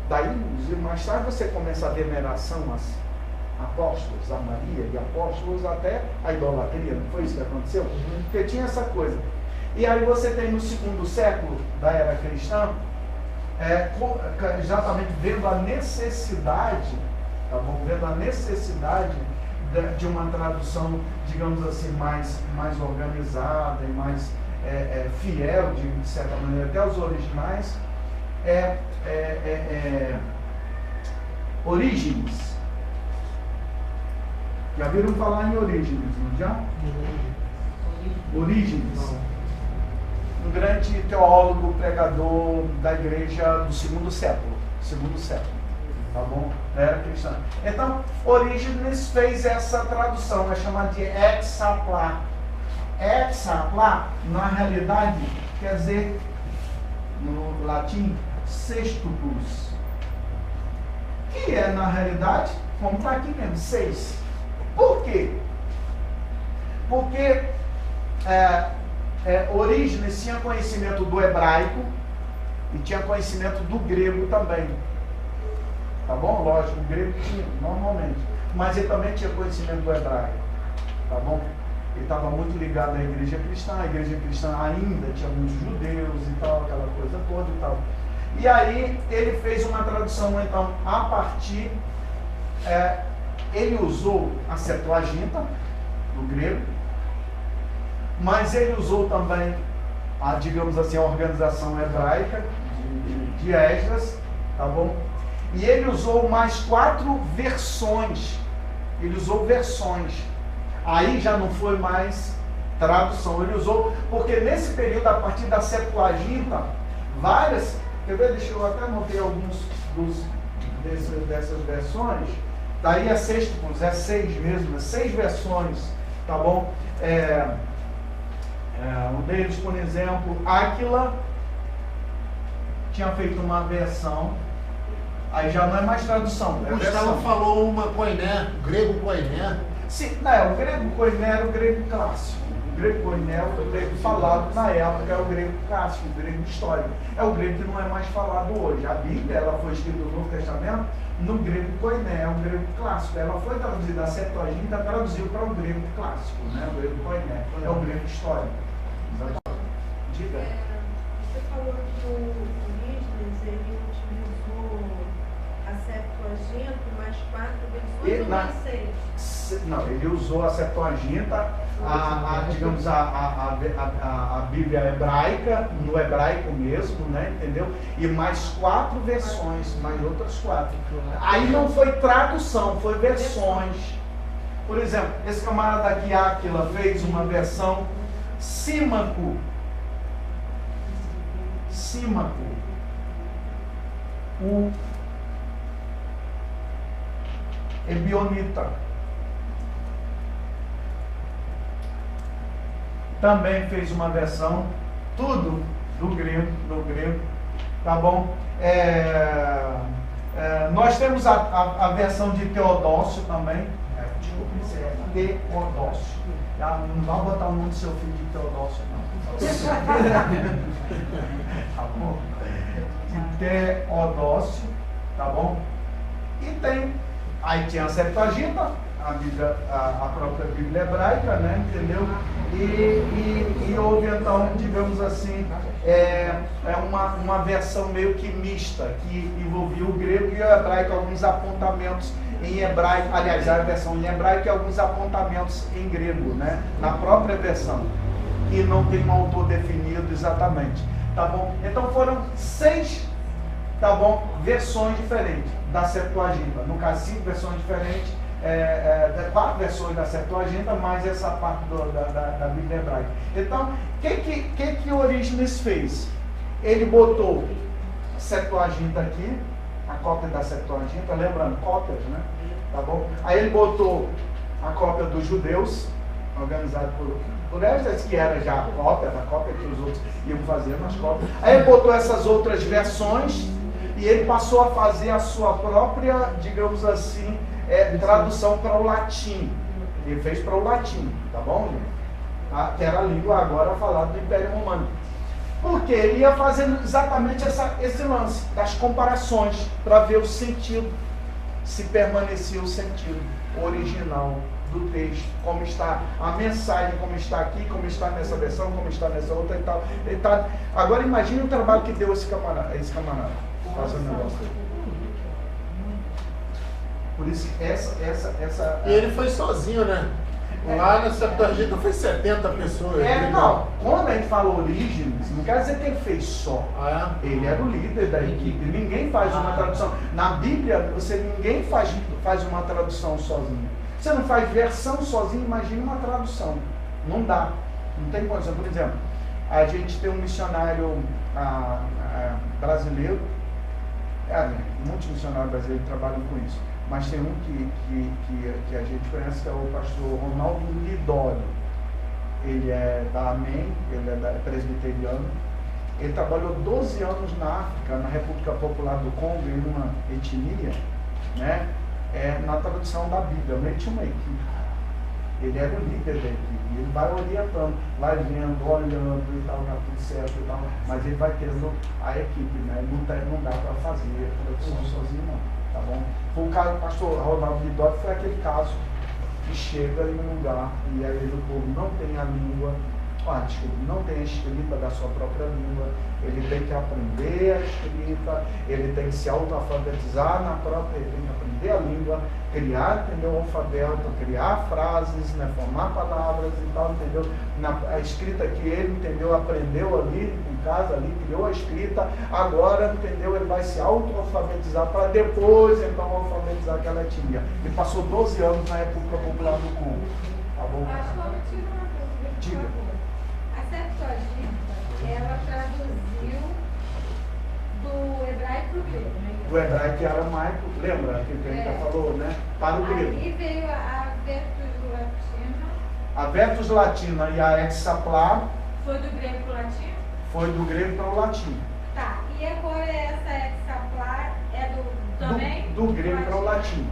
Daí, mais tarde você começa a veneração aos apóstolos, a Maria e apóstolos, até a idolatria, não foi isso que aconteceu? Porque tinha essa coisa. E aí você tem no segundo século da era cristã, exatamente vendo a necessidade, tá bom? Vendo a necessidade de uma tradução, digamos assim, mais organizada e mais fiel, de certa maneira, até os originais, Orígenes. Já viram falar em Orígenes, não já? Orígenes. Um grande teólogo, pregador da igreja do segundo século. Tá bom? Era cristã. Então, Orígenes fez essa tradução, é chamada de hexapla. Hexapla, na realidade, quer dizer, no latim, sextuplus. Que é, na realidade, como está aqui mesmo, 6. Por quê? Porque Orígenes tinha conhecimento do hebraico e tinha conhecimento do grego também. Tá bom? Lógico, o grego tinha, normalmente. Mas ele também tinha conhecimento do hebraico. Tá bom? Ele estava muito ligado à igreja cristã. A igreja cristã ainda tinha muitos judeus e tal, aquela coisa toda e tal. E aí ele fez uma tradução, então, a partir... ele usou a Septuaginta, do grego, mas ele usou também, digamos assim, a organização hebraica de Esdras, tá bom? E ele usou mais 4 versões. Ele usou versões. Aí já não foi mais tradução. Ele usou, porque nesse período, a partir da Septuaginta, várias... Quer ver? Deixa eu até anotei alguns dessas versões. Daí é sextuplos, é 6 mesmo, 6 versões, tá bom? Um deles, por exemplo, Áquila tinha feito uma versão, aí já não é mais tradução, O Gustavo falou uma koiné, grego koiné. Sim, não, o grego koiné era o grego clássico. O grego koiné é o grego falado na época, é o grego clássico, o grego histórico. É o grego que não é mais falado hoje. A Bíblia, ela foi escrita no Novo Testamento no grego koiné, é o grego clássico. Ela foi traduzida, a Septuaginta traduziu para o grego clássico, né? O grego koiné, é o grego histórico. Diga. Você falou que o Orígenes, ele utilizou a Septuaginta, mais 4 versões ou mais 6? Não, ele usou a Septuaginta, digamos, a Bíblia hebraica, no hebraico mesmo, né, entendeu? E mais 4 versões, mais outras 4. Aí não foi tradução, foi versões. Por exemplo, esse camarada aqui, Áquila, fez uma versão Símaco. O Ebionita. Também fez uma versão, tudo do grego, tá bom? Nós temos a versão de Teodócio também, Teodócio. Não vai botar o nome do seu filho de Teodócio, não. Tá bom? De Teodócio, tá bom? E aí tinha a Septuaginta, a própria Bíblia hebraica, né? Entendeu? E houve então, digamos assim, uma versão meio que mista, que envolvia o grego e o hebraico, alguns apontamentos em hebraico, aliás, a versão em hebraico e alguns apontamentos em grego, né? Na própria versão, que não tem um autor definido exatamente, tá bom? Então foram 6, tá bom, versões diferentes da Septuaginta, no caso 5 versões diferentes 4 versões da Septuaginta, mais essa parte da Bíblia hebraica. Então, o que Orígenes fez? Ele botou a Septuaginta aqui, a cópia da Septuaginta, lembrando, cópias, né? Tá bom? Aí ele botou a cópia dos judeus, organizado por essas que era já a cópia da cópia que os outros iam fazer nas cópias. Aí ele botou essas outras versões e ele passou a fazer a sua própria, digamos assim, tradução para o latim. Ele fez para o latim, tá bom, gente? Que era a língua agora falada do Império Romano. Porque ele ia fazendo exatamente esse lance das comparações para ver o sentido, se permanecia o sentido original do texto, como está a mensagem, como está aqui, como está nessa versão, como está nessa outra e tal. Agora imagine o trabalho que deu esse camarada fazendo o negócio. Por isso que essa E ele foi sozinho, né? Lá na Septuaginta foi 70 pessoas. Não, quando a gente fala Orígenes, não quer dizer que ele fez só. Ele era o líder da equipe. Ninguém faz uma tradução. Na Bíblia, ninguém faz uma tradução sozinho. Você não faz versão sozinho, imagina uma tradução. Não dá. Não tem condição. Por exemplo, a gente tem um missionário brasileiro, muitos missionários brasileiros trabalham com isso. Mas tem um que a gente conhece, que é o pastor Ronaldo Lidório. Ele é da Amém, ele é presbiteriano. Ele trabalhou 12 anos na África, na República Popular do Congo, em uma etnia, né? Na tradução da Bíblia. Ele tinha uma equipe. Ele era o líder da equipe. Ele vai orientando, vai vendo, olhando e tal, tá tudo certo e tal. Mas ele vai tendo a equipe, né? Não dá para fazer a tradução sozinho, não. Tá bom? Foi o caso do pastor Ronaldo Lidório, foi aquele caso que chega em um lugar e aí o povo não tem a língua, não tem a escrita da sua própria língua, ele tem que aprender a escrita, ele tem que se auto-alfabetizar na própria, ele tem que aprender a língua, criar, entendeu, o alfabeto, criar frases, né, formar palavras e tal, entendeu? A escrita que ele, entendeu, aprendeu ali em casa, ali, criou a escrita, agora, entendeu, ele vai se auto-alfabetizar para depois, então, alfabetizar aquela etnia. Ele passou 12 anos na República Popular do Congo, tá bom? Diga. A Septuaginta, ela traduziu do hebraico para o grego, né? Do hebraico e aramaico, lembra que a gente já falou, né? Para o grego. Aí veio a Vertus Latina. A Vertus Latina e a Hexapla Foi do grego para o latim? foi do grego para o latim. Tá, e agora essa Hexapla é também? Do grego para o latim.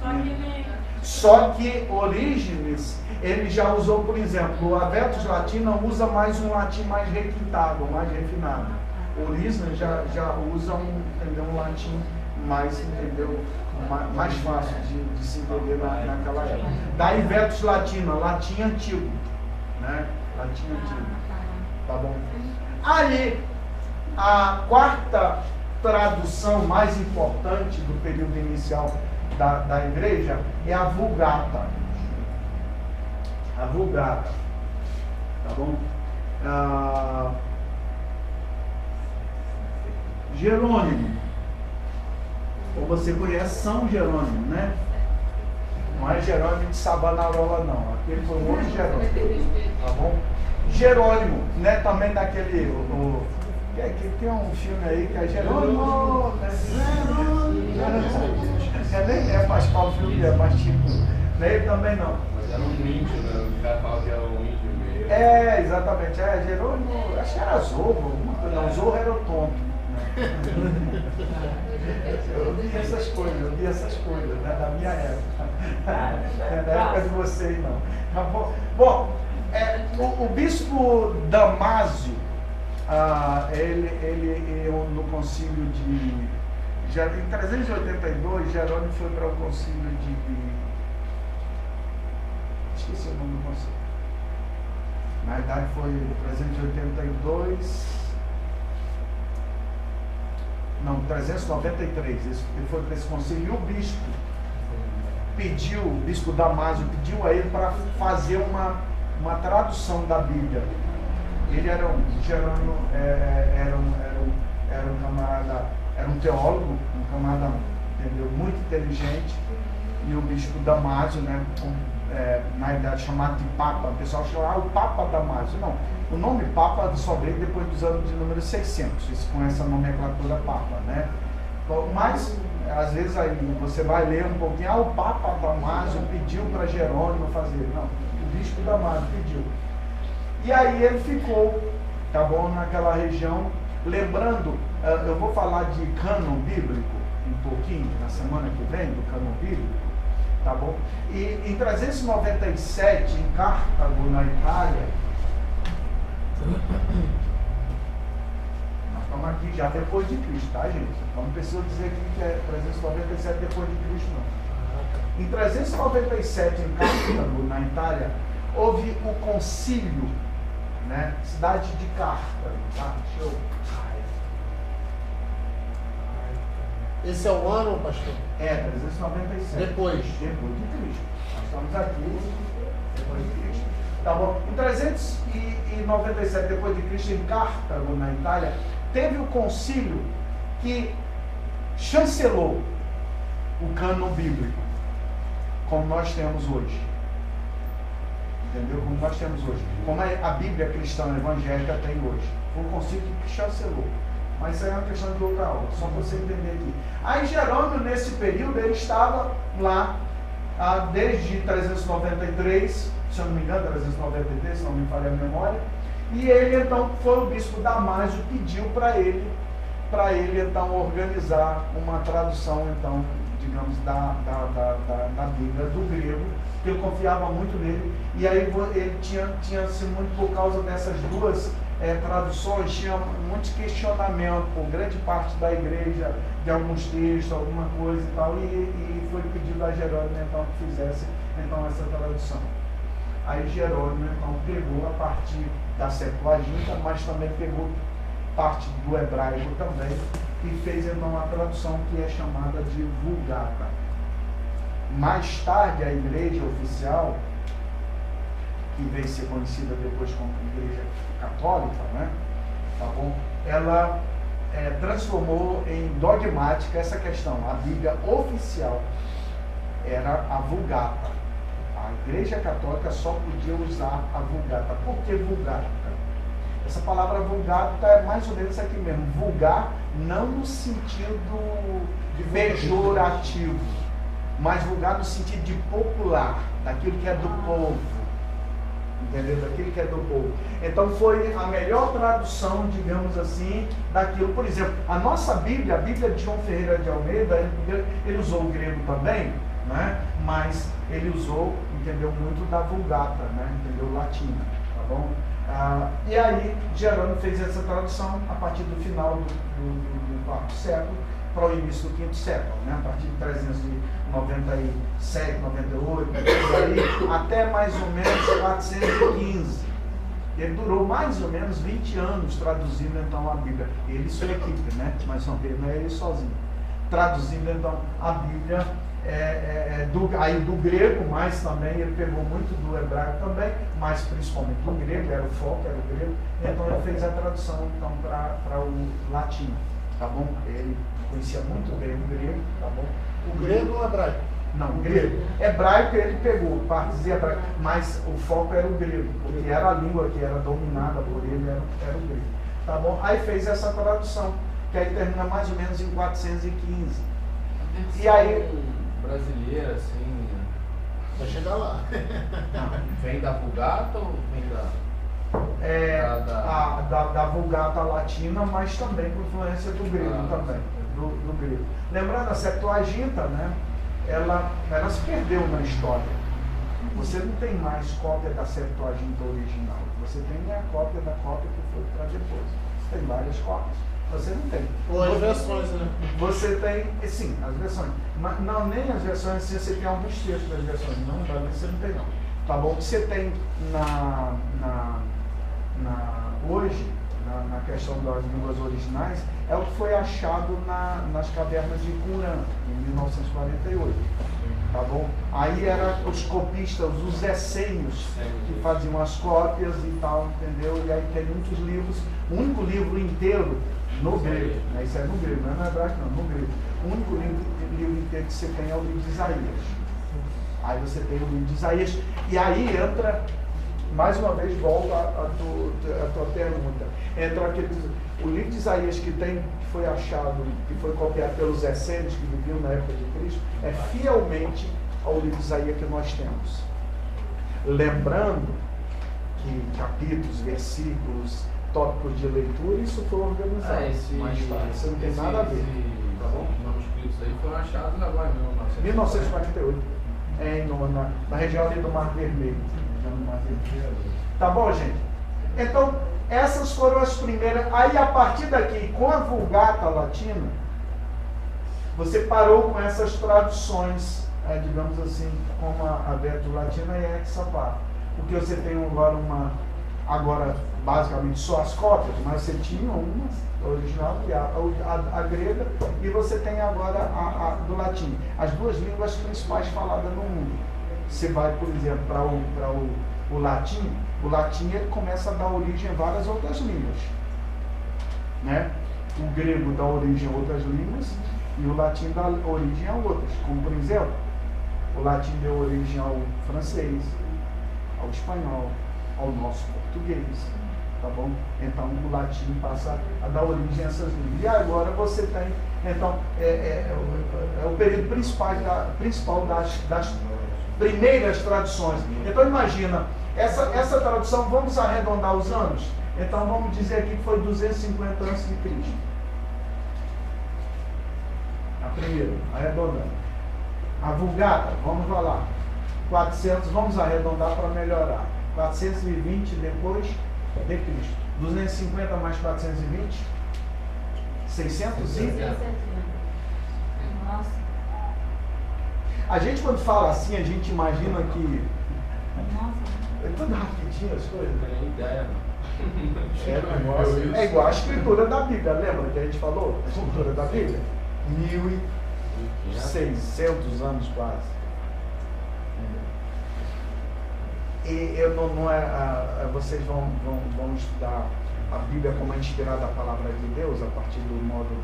Só que nem... Só que Orígenes, ele já usou, por exemplo, a Vertus Latina usa mais um latim mais requintado, mais refinado. Orígenes já usa um latim mais, entendeu, mais fácil de se entender naquela época. Daí Vertus Latina, latim antigo, né? Latim antigo, tá bom? Aí, a quarta tradução mais importante do período inicial da igreja é a Vulgata. A Vulgata, tá bom? Jerônimo, ou você conhece São Jerônimo, né? Não é Jerônimo de Sabanarola, não. Aquele foi um outro Jerônimo, tá bom? Jerônimo, né? Também daquele... que tem um filme aí que é Jerônimo, né? Nem é mais qual filme, é mais tipo. Ele também não. Mas era um índio, né? O cara fala que era um índio mesmo. Exatamente. Jerônimo, acho que era Zorro. Não, Zorro era o tonto. Eu vi essas coisas, né? Da minha época. Não é da época de vocês, não. Bom, o bispo Damásio, ele no concílio de... em 382, Jerônimo foi para o concílio de... Esqueci o nome do concílio. Na verdade foi 382... Não, 393. Ele foi para esse concílio e o bispo Damásio pediu a ele para fazer uma tradução da Bíblia. Ele era Jerônimo era um camarada, era um teólogo, um camarada, entendeu, muito inteligente, e o bispo Damásio, né, na realidade chamado de Papa, o pessoal chama o Papa Damásio. Não, o nome Papa só veio depois dos anos de número 600, isso com essa nomenclatura Papa, né? Mas, às vezes aí você vai ler um pouquinho, o Papa Damásio pediu para Jerônimo fazer. Não, o bispo Damásio pediu. E aí ele ficou, tá bom, naquela região. Lembrando, eu vou falar de cânon bíblico um pouquinho na semana que vem, do cânon bíblico, tá bom? E em 397, em Cartago, na Itália, nós estamos aqui já depois de Cristo, tá, gente? Então não precisa dizer aqui que é 397 depois de Cristo, não. Em 397, em Cartago, na Itália, houve o concílio, né? Cidade de Cartago, tá? Deixa eu... Esse é o ano, pastor? 397. Depois de Cristo. Nós estamos aqui depois de Cristo. Tá bom? Em 397 depois de Cristo, em Cartago, na Itália, teve o concílio que chancelou o cânon bíblico, como nós temos hoje. Entendeu? Como nós temos hoje. Como a Bíblia cristã evangélica tem hoje. Foi um concílio que chancelou. Mas isso aí é uma questão de outra aula, só para você entender aqui. Aí Jerônimo, nesse período, ele estava lá desde 393, se eu não me engano, 393, se não me falha a memória, e ele então foi o bispo Damásio, pediu para ele então organizar uma tradução, então, digamos, da Bíblia do grego, que ele confiava muito nele, e aí ele tinha sido muito por causa dessas duas traduções, tinha muito questionamento por grande parte da igreja de alguns textos, alguma coisa e tal, e foi pedido a Jerônimo então que fizesse então essa tradução. Aí Jerônimo então pegou a partir da Septuaginta, mas também pegou parte do hebraico também e fez então a tradução que é chamada de Vulgata. Mais tarde a igreja oficial, que veio ser conhecida depois como Igreja Católica, né? Tá bom? Ela transformou em dogmática essa questão. A Bíblia oficial era a Vulgata. A Igreja Católica só podia usar a Vulgata. Por que Vulgata? Essa palavra Vulgata é mais ou menos aqui mesmo. Vulgar não no sentido pejorativo, mas vulgar no sentido de popular, daquilo que é do povo. Entendeu? Daquilo que é do povo. Então foi a melhor tradução, digamos assim, daquilo. Por exemplo, a nossa Bíblia, a Bíblia de João Ferreira de Almeida, ele usou o grego também, né? Mas ele usou, entendeu, muito da Vulgata, né? Entendeu? Latina, tá bom? E aí Jerônimo fez essa tradução a partir do final do quarto século para o início do quinto século, né? A partir de 397, 98, aí, até mais ou menos 415. Ele durou mais ou menos 20 anos traduzindo então a Bíblia. Ele e sua equipe, né? Mas não é ele sozinho. Traduzindo então a Bíblia do grego, mas também ele pegou muito do hebraico também, mas principalmente do grego, era o foco, era o grego. Então ele fez a tradução então, para o latino, tá bom? Ele conhecia muito bem o grego, tá bom? O grego ou o hebraico? Não, o grego. Hebraico ele pegou, partes de hebraico, mas o foco era o grego, porque era a língua que era dominada por ele, era o grego. Tá bom? Aí fez essa tradução, que aí termina mais ou menos em 415. E aí. Brasileira, assim. Vai chegar lá. Vem da Vulgata ou vem da Vulgata latina, mas também com influência do grego também. Do grego. Lembrando, a Septuaginta, né? Ela se perdeu na história. Você não tem mais cópia da Septuaginta original. Você tem a cópia da cópia que foi para depois. Você tem várias cópias. Você não tem. Ou as versões, né? Você tem, sim, as versões. Mas não, nem as versões, você tem alguns textos das versões. Não, você não tem não. Tá bom? O que você tem hoje, na questão das línguas originais, é o que foi achado nas cavernas de Qumran, em 1948. Tá bom? Aí eram os copistas, os essênios, que faziam as cópias e tal, entendeu? E aí tem muitos livros, o único livro inteiro no grego, né? Isso é no grego, não é no hebraico não, no grego. O único livro inteiro que você tem é o livro de Isaías. Aí você tem o livro de Isaías, e aí entra, mais uma vez, volta a tua pergunta. Entra o livro de Isaías que foi achado, que foi copiado pelos essênios que viviam na época de Cristo, é fielmente ao livro de Isaías que nós temos. Lembrando que capítulos, versículos, tópicos de leitura, isso foi organizado. Isso não tem nada a ver. Tá bom? Os manuscritos aí foram achados agora em 1948, na região ali do Mar Vermelho. Tá bom, gente? Então, essas foram as primeiras. Aí, a partir daqui, com a Vulgata Latina, você parou com essas traduções, digamos assim, como a Vertus Latina e a Hexapar. Porque você tem agora basicamente só as cópias, mas você tinha uma original, que é a grega, e você tem agora a do latim. As duas línguas principais faladas no mundo. Você vai, por exemplo, para o latim ele começa a dar origem a várias outras línguas. Né? O grego dá origem a outras línguas e o latim dá origem a outras. Como, por exemplo, o latim deu origem ao francês, ao espanhol, ao nosso português. Tá bom? Então o latim passa a dar origem a essas línguas. E agora você tem, então, é o período principal das primeiras traduções. Então imagina, essa tradução, vamos arredondar os anos? Então vamos dizer aqui que foi 250 anos de Cristo. A primeira, arredondando. A Vulgata, vamos lá, 400, vamos arredondar para melhorar. 420 depois de Cristo. 250 mais 420? 600 e? Nossa. A gente, quando fala assim, a gente imagina que Nossa. é tudo rapidinho as coisas. Não tem ideia, É igual a escritura da Bíblia, lembra que a gente falou? A escritura da Bíblia? 1.600 anos quase. E vocês vão estudar a Bíblia como é inspirada a palavra de Deus a partir do módulo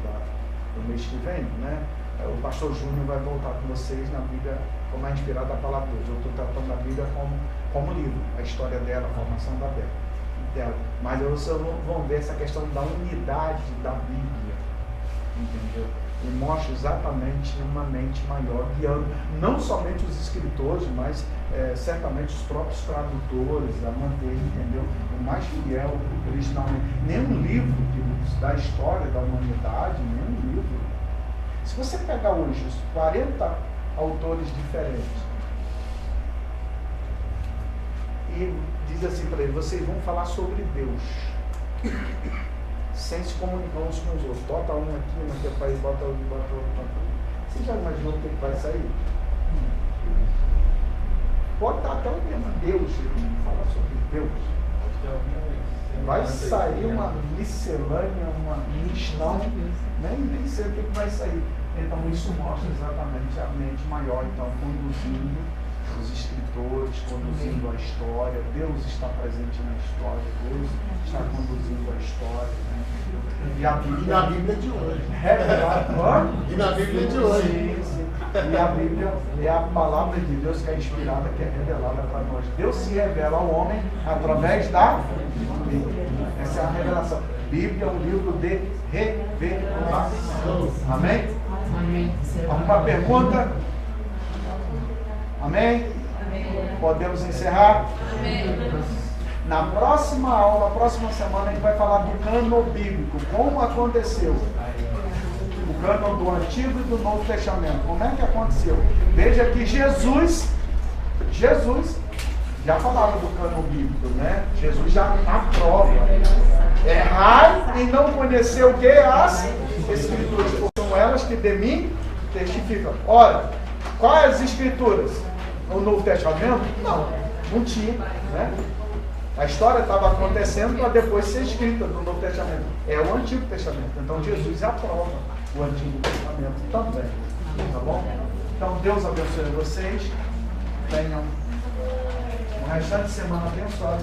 do mês que vem, né? O pastor Júnior vai voltar com vocês na Bíblia como é inspirada a palavra de Deus. Eu estou tratando a Bíblia como livro, a história dela, a formação dela. Mas vocês vão ver essa questão da unidade da Bíblia, entendeu? E mostra exatamente uma mente maior, guiando não somente os escritores, mas certamente os próprios tradutores, a manter, entendeu? O mais fiel, originalmente. Nenhum livro da história da humanidade, nenhum livro. Se você pegar hoje os 40 autores diferentes e diz assim para eles, vocês vão falar sobre Deus, sem se comunicar uns com os outros. Bota um aqui, naquele país, bota outro, bota outro. Você já imaginou o que vai sair? Pode estar até o mesmo Deus, vamos falar sobre Deus. Vai sair uma miscelânea, uma mistão, nem sei o que vai sair. Então isso mostra exatamente a mente maior, então conduzindo os escritores, conduzindo a história. Deus está presente na história, Deus está conduzindo a história. Né? E na Bíblia de hoje. E na Bíblia de hoje. Sim, sim. E a Bíblia é a palavra de Deus que é inspirada, que é revelada para nós. Deus se revela ao homem através da Bíblia. Essa é a revelação. Bíblia é um livro de revelação. Amém? Amém. Alguma pergunta? Amém? Amém. Podemos encerrar? Amém. Na próxima aula, na próxima semana, a gente vai falar do cânon bíblico. Como aconteceu? O cânon do Antigo e do Novo Testamento. Como é que aconteceu? Veja que Jesus já falava do cânon bíblico, né? Jesus já aprova. Errai em não conhecer o que? As Escrituras. São elas que de mim testificam. Ora, quais as Escrituras? No Novo Testamento? Não tinha, né? A história estava acontecendo para depois ser escrita no Novo Testamento. É o Antigo Testamento. Então Jesus aprova o Antigo Testamento também. Tá bom? Então Deus abençoe vocês. Tenham um restante de semana abençoado.